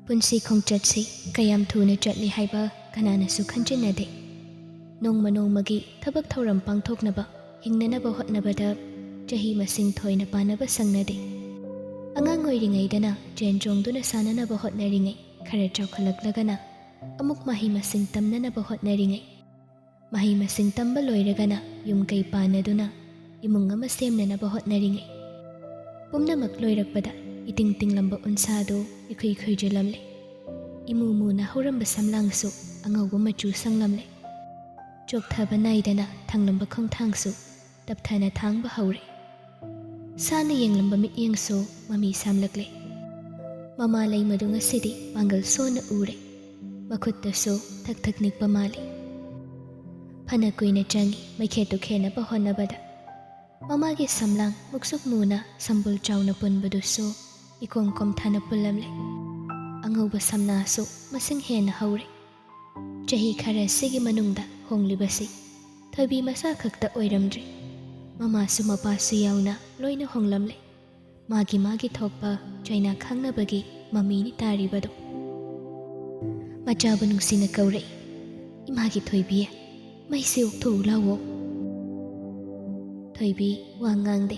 ꯄꯨꯟꯁꯤ ꯈꯣꯡꯆꯠꯁꯤ ꯀꯌꯥꯝ ꯊꯨꯅ ꯆꯠꯂꯤ ꯍꯥꯏꯕ ꯀꯅꯥꯅꯁꯨ ꯈꯟꯖꯤꯟꯅꯗꯦ꯫ ꯅꯣꯡꯃ ꯅꯣꯡꯃꯒꯤ ꯊꯕꯛ ꯊꯧꯔꯝ ꯄꯥꯡꯊꯣꯛꯅꯕ ꯍꯤꯡꯅꯅꯕ ꯍꯣꯠꯅꯕꯗ ꯆꯍꯤ ꯃꯁꯤꯡ ꯊꯣꯏꯅ ꯄꯥꯅꯕ ꯁꯪꯅꯗꯦ꯫ ꯑꯉꯥꯡ ꯑꯣꯏꯔꯤꯉꯩꯗꯅ ꯆꯦꯟ ꯆꯣꯡꯗꯨꯅ ꯁꯥꯟꯅꯅꯕ ꯍꯣꯠꯅꯔꯤꯉꯩ, ꯈꯔ ꯆꯥꯎꯈꯠꯂꯛꯂꯒꯅ ꯑꯃꯨꯛ ꯃꯍꯩ ꯃꯁꯤꯡ ꯇꯝꯅꯅꯕ ꯍꯣꯠꯅꯔꯤꯉꯩ, ꯃꯍꯩ ꯃꯁꯤꯡ ꯇꯝꯕ ꯂꯣꯏꯔꯒꯅ ꯌꯨꯝ ꯀꯩ ꯄꯥꯟꯅꯗꯨꯅ ꯏꯃꯨꯡ ꯑꯃ ꯁꯦꯝꯅꯅꯕ ꯍꯣꯠꯅꯔꯤꯉꯩ, ꯄꯨꯝꯅꯃꯛ ꯂꯣꯏꯔꯛꯄꯗ ꯏꯇꯤꯡ ꯇꯤꯡꯂꯝꯕ ꯎꯟꯁꯥꯗꯨ ꯏꯈꯨꯏ ꯈꯨꯏꯖꯤꯜꯂꯝꯂꯦ꯫ ꯏꯃꯨ ꯃꯨꯅ ꯍꯧꯔꯝꯕ ꯁꯝꯂꯥꯡꯁꯨ ꯑꯉꯧꯕ ꯃꯆꯨ ꯁꯪꯂꯝꯂꯦ꯫ ꯆꯣꯛꯊꯕ ꯅꯥꯏꯗꯅ ꯊꯪꯂꯝꯕ ꯈꯣꯡꯊꯥꯡꯁꯨ ꯇꯞꯊꯅ ꯊꯥꯡꯕ ꯍꯧꯔꯦ꯫ ꯁꯥꯅ ꯌꯦꯡꯂꯝꯕ ꯃꯤꯠꯌꯦꯡꯁꯨ ꯃꯃꯤ ꯁꯥꯝꯂꯛꯂꯦ꯫ ꯃꯃꯥ ꯂꯩꯃꯗꯨ ꯉꯁꯤꯗꯤ ꯄꯥꯡꯒꯜ ꯁꯣꯟꯅ ꯎꯔꯦ꯫ ꯃꯈꯨꯠꯇꯁꯨ ꯊꯛ ꯊꯛ ꯅꯤꯛꯄ ꯃꯥꯜꯂꯤ꯫ ꯐꯅ ꯀꯨꯏꯅ ꯆꯪꯏ ꯃꯩꯈꯦꯠꯇꯨ ꯈꯦꯟꯅꯕ ꯍꯣꯠꯅꯕꯗ꯫ ꯃꯃꯥꯒꯤ ꯁꯝꯂꯥꯡ ꯃꯨꯛꯁꯨꯛ ꯃꯨꯅ ꯁꯝꯕꯨꯜ ꯆꯥꯎꯅ ꯄꯨꯟꯕꯗꯨꯁꯨ ꯏꯀꯣꯝ ꯀꯣꯝꯊꯅ ꯄꯨꯜꯂꯝꯂꯦ꯫ ꯑꯉꯧꯕ ꯁꯝꯅꯥꯁꯨ ꯃꯁꯤꯡ ꯍꯦꯟꯅ ꯍꯧꯔꯦ꯫ ꯆꯍꯤ ꯈꯔꯁꯤꯒꯤ ꯃꯅꯨꯡꯗ ꯍꯣꯡꯂꯤꯕꯁꯤ ꯊꯣꯏꯕꯤ ꯃꯁꯥ ꯈꯛꯇ ꯑꯣꯏꯔꯝꯗ꯭ꯔꯦ, ꯃꯃꯥꯁꯨ ꯃꯄꯥꯁꯨ ꯌꯥꯎꯅ ꯂꯣꯏꯅ ꯍꯣꯡꯂꯝꯂꯦ꯫ ꯃꯥꯒꯤ ꯊꯣꯛꯄ ꯆꯩꯅꯥ ꯈꯥꯡꯅꯕꯒꯤ ꯃꯃꯤꯅꯤ ꯇꯥꯔꯤꯕꯗꯣ꯫ ꯃꯆꯥꯕꯨ ꯅꯨꯡꯁꯤꯅ ꯀꯧꯔꯛꯏ, "ꯏꯃꯥꯒꯤ ꯊꯣꯏꯕꯤ, ꯃꯩꯁꯦ ꯑꯣꯛꯊꯣꯛꯎ ꯂꯥꯎꯋꯣ." ꯊꯣꯏꯕꯤ ꯋꯥ ꯉꯥꯡꯗꯦ꯫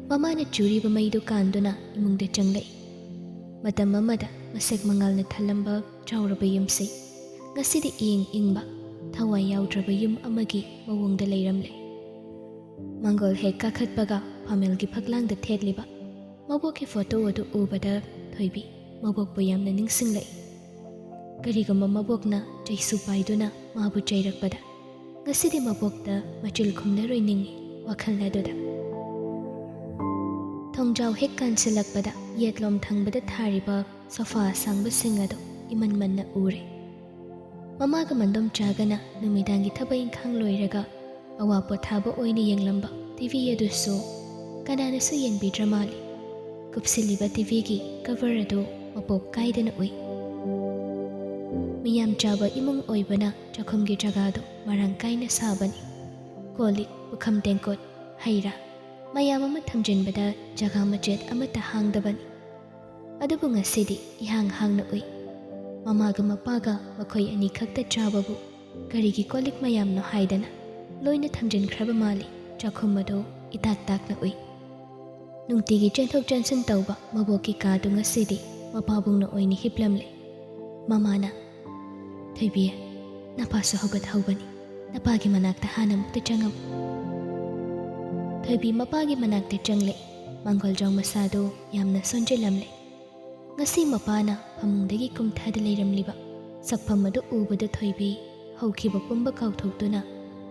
ꯃꯃꯥꯅ ꯆꯨꯔꯤꯕ ꯃꯩꯗꯨ ꯀꯥꯟꯗꯨꯅ ꯏꯃꯨꯡꯗ ꯆꯪꯂꯛꯏ꯫ ꯃꯇꯝ ꯑꯃꯗ ꯃꯁꯦꯛ ꯃꯉꯥꯜꯅ ꯊꯜꯂꯝꯕ ꯆꯥꯎꯔꯕ ꯌꯨꯝꯁꯤ ꯉꯁꯤꯗꯤ ꯏꯪ ꯏꯪꯕ, ꯊꯋꯥꯏ ꯌꯥꯎꯗ꯭ꯔꯕ ꯌꯨꯝ ꯑꯃꯒꯤ ꯃꯑꯣꯡꯗ ꯂꯩꯔꯝꯂꯦ꯫ ꯃꯥꯡꯒꯣꯜ ꯍꯦꯛ ꯀꯥꯈꯠꯄꯒ ꯐꯝꯃꯦꯜꯒꯤ ꯐꯛꯂꯥꯡꯗ ꯊꯦꯠꯂꯤꯕ ꯃꯕꯣꯛꯀꯤ ꯐꯣꯇꯣ ꯑꯗꯨ ꯎꯕꯗ ꯊꯣꯏꯕꯤ ꯃꯕꯣꯛꯄꯨ ꯌꯥꯝꯅ ꯅꯤꯡꯁꯤꯡꯂꯛꯏ꯫ ꯀꯔꯤꯒꯨꯝꯕ ꯃꯕꯣꯛꯅ ꯆꯩꯁꯨ ꯄꯥꯏꯗꯨꯅ ꯃꯥꯕꯨ ꯆꯩꯔꯛꯄꯗ ꯉꯁꯤꯗꯤ ꯃꯕꯣꯛꯇ ꯃꯆꯤꯜ ꯈꯨꯝꯅꯔꯣꯏ ꯅꯤꯡꯏ ꯋꯥꯈꯜ ꯑꯗꯨꯗ꯫ ꯊꯣꯡꯖꯥꯎ ꯍꯦꯛ ꯀꯥꯟꯁꯤꯜꯂꯛꯄꯗ ꯌꯦꯠꯂꯣꯝ ꯊꯪꯕꯗ ꯊꯥꯔꯤꯕ ꯁꯣꯐꯥ ꯑꯁꯥꯡꯕꯁꯤꯡ ꯑꯗꯨ ꯏꯃꯟ ꯃꯟꯅ ꯎꯔꯦ꯫ ꯃꯃꯥꯒ ꯃꯟꯗꯣꯝꯆꯥꯒꯅ ꯅꯨꯃꯤꯗꯥꯡꯒꯤ ꯊꯕꯛ ꯏꯪꯈꯥꯡ ꯂꯣꯏꯔꯒ ꯑꯋꯥ ꯄꯣꯊꯥꯕ ꯑꯣꯏꯅ ꯌꯦꯡꯂꯝꯕ ꯇꯤꯚꯤ ꯑꯗꯨꯁꯨ ꯀꯅꯥꯅꯁꯨ ꯌꯦꯡꯕꯤꯗ꯭ꯔ ꯃꯥꯜꯂꯤ꯫ ꯀꯨꯞꯁꯤꯜꯂꯤꯕ ꯇꯤꯚꯤꯒꯤ ꯀꯚꯔ ꯑꯗꯨ ꯃꯄꯣꯞ ꯀꯥꯏꯗꯅ ꯎꯏ꯫ ꯃꯤꯌꯥꯝ ꯆꯥꯕ ꯏꯃꯨꯡ ꯑꯣꯏꯕꯅ ꯆꯥꯛꯈꯨꯝꯒꯤ ꯖꯒꯥꯗꯨ ꯃꯔꯥꯡ ꯀꯥꯏꯅ ꯁꯥꯕꯅꯤ꯫ ꯀꯣꯜꯂꯤꯛ, ꯄꯨꯈꯝ ꯇꯦꯡꯀꯣꯠ, ꯍꯩꯔꯥ ꯃꯌꯥꯝ ꯑꯃ ꯊꯝꯖꯤꯟꯕꯗ ꯖꯒꯥ ꯃꯆꯦꯠ ꯑꯃꯠꯇ ꯍꯥꯡꯗꯕꯅꯤ꯫ ꯑꯗꯨꯕꯨ ꯉꯁꯤꯗꯤ ꯏꯍꯥꯡ ꯍꯥꯡꯅ ꯎꯏ꯫ ꯃꯃꯥꯒ ꯃꯄꯥꯒ ꯃꯈꯣꯏ ꯑꯅꯤ ꯈꯛꯇ ꯆꯥꯕꯕꯨ ꯀꯔꯤꯒꯤ ꯀꯣꯜꯂꯤꯛ ꯃꯌꯥꯝꯅꯣ ꯍꯥꯏꯗꯅ ꯂꯣꯏꯅ ꯊꯝꯖꯤꯟꯈ꯭ꯔꯕ ꯃꯥꯜꯂꯤ꯫ ꯆꯥꯛꯈꯨꯝ ꯑꯗꯨ ꯏꯇꯥꯛ ꯇꯥꯛꯅ ꯎꯏ꯫ ꯅꯨꯡꯇꯤꯒꯤ ꯆꯦꯟꯊꯣꯛ ꯆꯦꯟꯁꯤꯟ ꯇꯧꯕ ꯃꯕꯣꯛꯀꯤ ꯀꯥꯗꯨ ꯉꯁꯤꯗꯤ ꯃꯄꯥꯕꯨꯡꯅ ꯑꯣꯏꯅ ꯍꯤꯞꯂꯝꯂꯦ꯫ ꯃꯃꯥꯅ, "ꯊꯣꯏꯕꯤ, ꯅꯄꯥꯁꯨ ꯍꯧꯒꯠꯍꯧꯕꯅꯤ, ꯅꯄꯥꯒꯤ ꯃꯅꯥꯛꯇ ꯍꯥꯟꯅ ꯑꯃꯨꯛꯇ ꯆꯪꯉꯝꯃꯨ." ꯊꯣꯏꯕꯤ ꯃꯄꯥꯒꯤ ꯃꯅꯥꯛꯇ ꯆꯪꯂꯛꯏ꯫ ꯃꯥꯡꯒꯣꯜꯖꯥꯎ ꯃꯁꯥꯗꯨ ꯌꯥꯝꯅ ꯁꯣꯟꯖꯤꯜꯂꯝꯂꯦ꯫ ꯉꯁꯤ ꯃꯄꯥꯅ ꯐꯃꯨꯡꯗꯒꯤ ꯀꯨꯝꯊꯥꯗ ꯂꯩꯔꯝꯂꯤꯕ ꯁꯛꯐꯝ ꯑꯗꯨ ꯎꯕꯗ ꯊꯣꯏꯕꯤ ꯍꯧꯈꯤꯕ ꯄꯨꯝꯕ ꯀꯥꯎꯊꯣꯛꯇꯨꯅ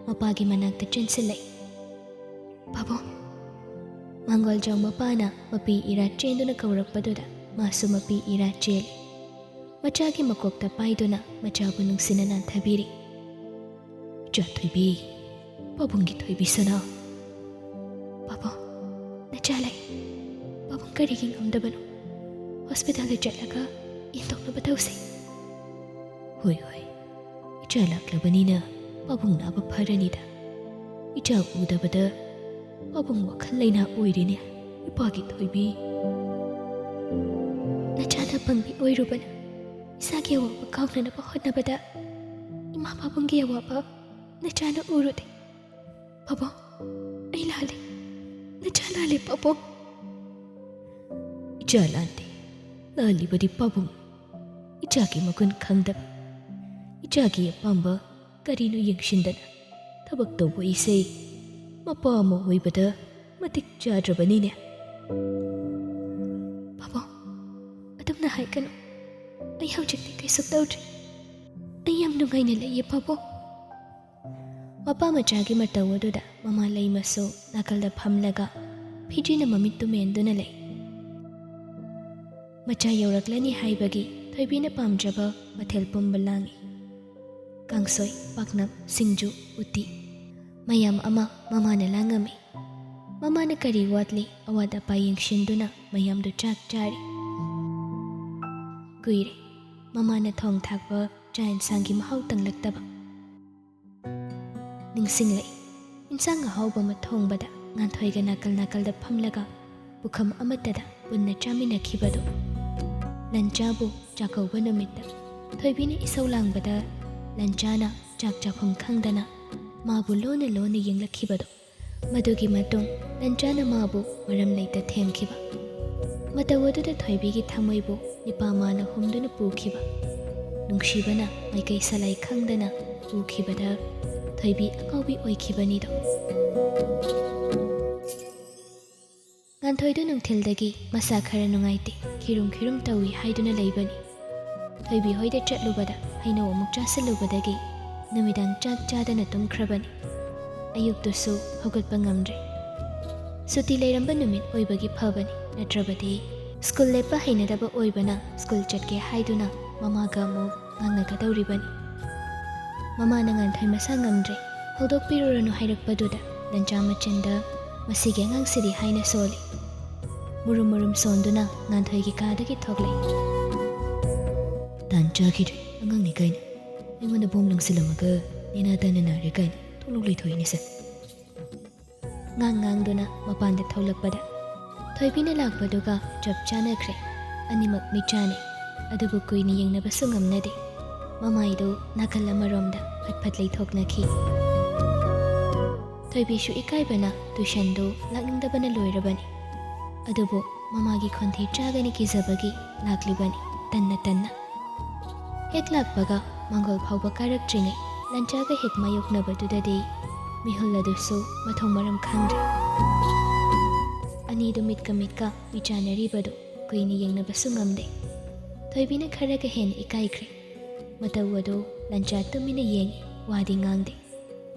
ꯃꯄꯥꯒꯤ ꯃꯅꯥꯛꯇ ꯆꯦꯟꯁꯤꯜꯂꯛꯏ꯫ "ꯄꯥꯕꯨꯡ." ꯃꯥꯡꯒꯣꯜꯖꯥꯎ ꯃꯄꯥꯅ ꯃꯄꯤ ꯏꯔꯥ ꯆꯦꯟꯗꯨꯅ ꯀꯧꯔꯛꯄꯗꯨꯗ ꯃꯥꯁꯨ ꯃꯄꯤ ꯏꯔꯥ ꯆꯦꯜꯂꯤ꯫ ꯃꯆꯥꯒꯤ ꯃꯀꯣꯛꯇ ꯄꯥꯏꯗꯨꯅ ꯃꯆꯥꯕꯨ ꯅꯨꯡꯁꯤꯅ ꯅꯥꯟꯊꯕꯤꯔꯤ꯫ "ꯏꯆꯥ ꯊꯣꯏꯕꯤ, ꯄꯥꯕꯨꯡꯒꯤ ꯊꯣꯏꯕꯤ ꯁꯅꯥ." "ꯄꯥꯕꯨꯡ, ꯅꯆꯥ ꯂꯩ. ꯄꯥꯕꯨꯡ ꯀꯔꯤꯒꯤ ꯉꯝꯗꯕꯅꯣ? ꯍꯣꯁꯄꯤꯇꯥꯜꯗ ꯆꯠꯂꯒ ꯌꯦꯡꯊꯣꯛꯅꯕ ꯇꯧꯁꯤ." "ꯍꯣꯏ, ꯏꯆꯥ ꯂꯥꯛꯂꯕꯅꯤꯅ ꯄꯥꯕꯨꯡ ꯅꯥꯕ ꯐꯔꯅꯤꯗ. ꯏꯆꯥ ꯎꯗꯕꯗ ꯄꯥꯕꯨꯡ ꯋꯥꯈꯜ ꯂꯩꯅꯥ ꯑꯣꯏꯔꯤꯅꯦ ꯏꯄꯥꯒꯤ ꯊꯣꯏꯕꯤ." "ꯅꯆꯥꯅ ꯄꯪꯕꯤ ꯑꯣꯏꯔꯨꯕꯅ ꯏꯁꯥꯒꯤ ꯑꯋꯥꯕ ꯀꯥꯎꯅꯅꯕ ꯍꯣꯠꯅꯕꯗ ꯏꯃꯥ ꯄꯥꯕꯨꯡꯒꯤ ꯑꯋꯥꯕ ꯅꯆꯥꯅ ꯎꯔꯨꯗꯦ. ꯄꯥꯕꯨꯡ, ꯑꯩ ꯂꯥꯜꯂꯤ. ꯅꯆꯥ ꯂꯥꯜꯂꯤ ꯄꯥꯕꯨꯡ." "ꯏꯆꯥ ꯂꯥꯟꯗꯦ. ꯂꯥꯜꯂꯤꯕꯗꯤ ꯄꯥꯕꯨꯡ, ꯏꯆꯥꯒꯤ ꯃꯒꯨꯟ ꯈꯪꯗꯕ, ꯏꯆꯥꯒꯤ ꯑꯄꯥꯝꯕ ꯀꯔꯤꯅꯣ ꯌꯦꯡꯁꯤꯟꯗꯅ ꯊꯕꯛ ꯇꯧꯕ ꯑꯩꯁꯦ ꯃꯄꯥ ꯑꯃ ꯑꯣꯏꯕꯗ ꯃꯇꯤꯛ ꯆꯥꯗ꯭ꯔꯕꯅꯤꯅꯦ." "ꯄꯥꯕꯨꯡ, ꯑꯗꯨꯝꯅ ꯍꯥꯏꯒꯅꯨ. ꯑꯩ ꯍꯧꯖꯤꯛꯇꯤ ꯀꯩꯁꯨ ꯇꯧꯗ꯭ꯔꯤ. ꯑꯩ ꯌꯥꯝ ꯅꯨꯡꯉꯥꯏꯅ ꯂꯩꯌꯦ ꯄꯥꯕꯨꯡ." ꯃꯄꯥ ꯃꯆꯥꯒꯤ ꯃꯇꯧ ꯑꯗꯨꯗ ꯃꯃꯥ ꯂꯩꯃꯁꯨ ꯅꯥꯀꯜꯗ ꯐꯝꯂꯒ ꯐꯤꯖꯤꯅ ꯃꯃꯤꯠꯇꯨ ꯃꯦꯟꯗꯨꯅ ꯂꯩ꯫ ꯃꯆꯥ ꯌꯧꯔꯛꯂꯅꯤ ꯍꯥꯏꯕꯒꯤ ꯊꯣꯏꯕꯤꯅ ꯄꯥꯝꯖꯕ ꯃꯊꯦꯜ ꯄꯨꯝꯕ ꯂꯥꯡꯏ꯫ ꯀꯥꯡꯁꯣꯏ, ꯄꯥꯛꯅꯝ, ꯁꯤꯡꯖꯨ, ꯎꯇꯤ ꯃꯌꯥꯝ ꯑꯃ ꯃꯃꯥꯅ ꯂꯥꯡꯉꯝꯃꯤ꯫ ꯃꯃꯥꯅ ꯀꯔꯤ ꯋꯥꯠꯂꯤ ꯑꯋꯥꯠ ꯑꯄꯥ ꯌꯦꯡꯁꯤꯟꯗꯨꯅ ꯃꯌꯥꯝꯗꯨ ꯆꯥꯛ ꯆꯥꯔꯤ꯫ ꯀꯨꯏꯔꯦ ꯃꯃꯥꯅ ꯊꯣꯡ ꯊꯥꯛꯄ ꯆꯥꯛ ꯏꯟꯁꯥꯡꯒꯤ ꯃꯍꯥꯎ ꯇꯪꯂꯛꯇꯕ꯫ ꯅꯤꯡꯁꯤꯡꯂꯛꯏ ꯏꯟꯁꯥꯡ ꯑꯍꯥꯎꯕ ꯑꯃ ꯊꯣꯡꯕꯗ ꯉꯥꯟꯊꯣꯏꯒ ꯅꯥꯀꯜ ꯅꯥꯀꯜꯗ ꯐꯝꯂꯒ ꯄꯨꯈꯝ ꯑꯃꯠꯇꯗ ꯄꯨꯟꯅ ꯆꯥꯃꯤꯟꯅꯈꯤꯕꯗꯨ꯫ ꯂꯟꯆꯥꯕꯨ ꯆꯥꯛꯀꯧꯕ ꯅꯨꯃꯤꯠꯇ ꯊꯣꯏꯕꯤꯅ ꯏꯁꯧ ꯂꯥꯡꯕꯗ ꯂꯟꯆꯥꯅ ꯆꯥꯛ ꯆꯥꯐꯝ ꯈꯪꯗꯅ ꯃꯥꯕꯨ ꯂꯣꯟꯅ ꯂꯣꯟꯅ ꯌꯦꯡꯂꯛꯈꯤꯕꯗꯣ ꯃꯗꯨꯒꯤ ꯃꯇꯨꯡ ꯂꯟꯆꯥꯅ ꯃꯥꯕꯨ ꯃꯔꯝ ꯂꯩꯇ ꯊꯦꯝꯈꯤꯕ ꯃꯇꯧ ꯑꯗꯨꯗ ꯊꯣꯏꯕꯤꯒꯤ ꯊꯃꯣꯏꯕꯨ ꯅꯤꯄꯥꯃꯥꯅ ꯍꯨꯝꯗꯨꯅ ꯄꯨꯈꯤꯕ ꯅꯨꯡꯁꯤꯕꯅ ꯃꯥꯏꯀꯩ ꯁꯂꯥꯏ ꯈꯪꯗꯅ ꯎꯈꯤꯕꯗ ꯊꯣꯏꯕꯤ ꯑꯉꯥꯎꯕꯤ ꯑꯣꯏꯈꯤꯕꯅꯤꯗꯣ ꯉꯥꯟꯊꯣꯏꯗꯨ ꯅꯨꯡꯊꯤꯜꯗꯒꯤ ꯃꯁꯥ ꯈꯔ ꯅꯨꯡꯉꯥꯏꯇꯦ ꯈꯤꯔꯨꯝ ꯈꯤꯔꯨꯝ ꯇꯧꯏ ꯍꯥꯏꯗꯨꯅ ꯂꯩꯕꯅꯤ ꯊꯣꯏꯕꯤ ꯍꯣꯏꯗ ꯆꯠꯂꯨꯕꯗ ꯍꯩꯅꯧ ꯑꯃꯨꯛ ꯆꯥꯁꯤꯜꯂꯨꯕꯗꯒꯤ ꯅꯨꯃꯤꯗꯥꯡ ꯆꯥꯛ ꯆꯥꯗꯅ ꯇꯨꯝꯈ꯭ꯔꯕꯅꯤ ꯑꯌꯨꯛꯇꯨꯁꯨ ꯍꯧꯒꯠꯄ ꯉꯝꯗ꯭ꯔꯦ ꯁꯨꯇꯤ ꯂꯩꯔꯝꯕ ꯅꯨꯃꯤꯠ ꯑꯣꯏꯕꯒꯤ ꯐꯕꯅꯤ ꯅꯠꯇ꯭ꯔꯕꯗꯤ ꯁ꯭ꯀꯨꯜ ꯂꯦꯞꯄ ꯍꯩꯅꯗꯕ ꯑꯣꯏꯕꯅ ꯁ꯭ꯀꯨꯜ ꯆꯠꯀꯦ ꯍꯥꯏꯗꯨꯅ ꯃꯃꯥꯒ ꯑꯃꯨꯛ ꯉꯥꯡꯅꯒꯗꯧꯔꯤꯕꯅꯤ ꯃꯃꯥꯅ ꯉꯥꯟꯊꯣꯏ ꯃꯁꯥ ꯉꯝꯗ꯭ꯔꯦ ꯍꯧꯗꯣꯛꯄꯤꯔꯨꯔꯅꯨ ꯍꯥꯏꯔꯛꯄꯗꯨꯗ ꯂꯟꯆꯥ ꯃꯆꯤꯟꯗ ꯃꯁꯤꯒꯤ ꯑꯉꯥꯡꯁꯤꯗꯤ ꯍꯥꯏꯅ ꯁꯣꯜꯂꯤ ꯃꯨꯔꯨꯝ ꯃꯨꯔꯨꯝ ꯁꯣꯟꯗꯨꯅ ꯉꯥꯟꯊꯣꯏꯒꯤ ꯀꯥꯗꯒꯤ ꯊꯣꯛꯂꯛꯏ ꯇꯥꯟ ꯆꯥꯈꯤꯗ꯭ꯔꯦ ꯑꯉꯥꯡꯅꯤ ꯀꯥꯏꯅ ꯑꯩꯉꯣꯟꯗ ꯕꯣꯝ ꯂꯪꯁꯤꯜꯂꯝꯃꯒ ꯅꯦꯅꯥ ꯇꯥꯅ ꯅꯥꯔꯦ ꯀꯥꯏꯅ ꯊꯣꯛꯂꯛ ꯂꯩꯊꯣꯛꯏꯅꯦꯁꯦ ꯉꯥꯡꯗꯨꯅ ꯃꯄꯥꯟꯗ ꯊꯣꯛꯂꯛꯄꯗ ꯊꯣꯏꯕꯤꯅ ꯂꯥꯛꯄꯗꯨꯒ ꯆꯞ ꯆꯥꯅꯈ꯭ꯔꯦ ꯑꯅꯤꯃꯛ ꯃꯤꯠꯆꯥꯅꯩ ꯑꯗꯨꯕꯨ ꯀꯨꯏꯅ ꯌꯦꯡꯅꯕꯁꯨ ꯉꯝꯅꯗꯦ ꯃꯃꯥꯏꯗꯨ ꯅꯥꯀꯜ ꯑꯃꯔꯣꯝꯗ ꯐꯠ ꯐꯠ ꯂꯩꯊꯣꯛꯅꯈꯤ ꯊꯣꯏꯕꯤꯁꯨ ꯏꯀꯥꯏꯕꯅ ꯇꯨꯏꯁꯟꯗꯨ ꯂꯥꯛꯅꯤꯡꯗꯕꯅ ꯂꯣꯏꯔꯕꯅꯤ ꯑꯗꯨꯕꯨ ꯃꯃꯥꯒꯤ ꯈꯣꯟꯊꯤ ꯆꯥꯒꯅꯤ ꯀꯤꯖꯕꯒꯤ ꯂꯥꯛꯂꯤꯕꯅꯤ ꯇꯟꯅ ꯇꯟꯅ ꯍꯦꯛ ꯂꯥꯛꯄꯒ ꯃꯥꯡꯒꯣꯜ ꯐꯥꯎꯕ ꯀꯥꯔꯛꯇ꯭ꯔꯤꯉꯩ ꯂꯟꯆꯥꯒ ꯍꯦꯛ ꯃꯥꯌꯣꯛꯅꯕꯗꯨꯗꯗꯤ ꯃꯤꯍꯨꯜ ꯑꯗꯨꯁꯨ ꯃꯊꯣꯡ ꯃꯔꯝ ꯈꯪꯗ꯭ꯔꯦ ꯑꯅꯤꯗꯨ ꯃꯤꯠꯀ ꯃꯤꯆꯥꯟꯅꯔꯤꯕꯗꯨ ꯀꯨꯏꯅ ꯌꯦꯡꯅꯕꯁꯨ ꯉꯝꯗꯦ ꯊꯣꯏꯕꯤꯅ ꯈꯔꯒ ꯍꯦꯟꯅ ꯏꯀꯥꯏꯈ꯭ꯔꯦ ꯃꯇꯧ ꯑꯗꯨ ꯂꯟꯆꯥ ꯇꯨꯃꯤꯟꯅ ꯌꯦꯡꯉꯤ ꯋꯥꯗꯤ ꯉꯥꯡꯗꯦ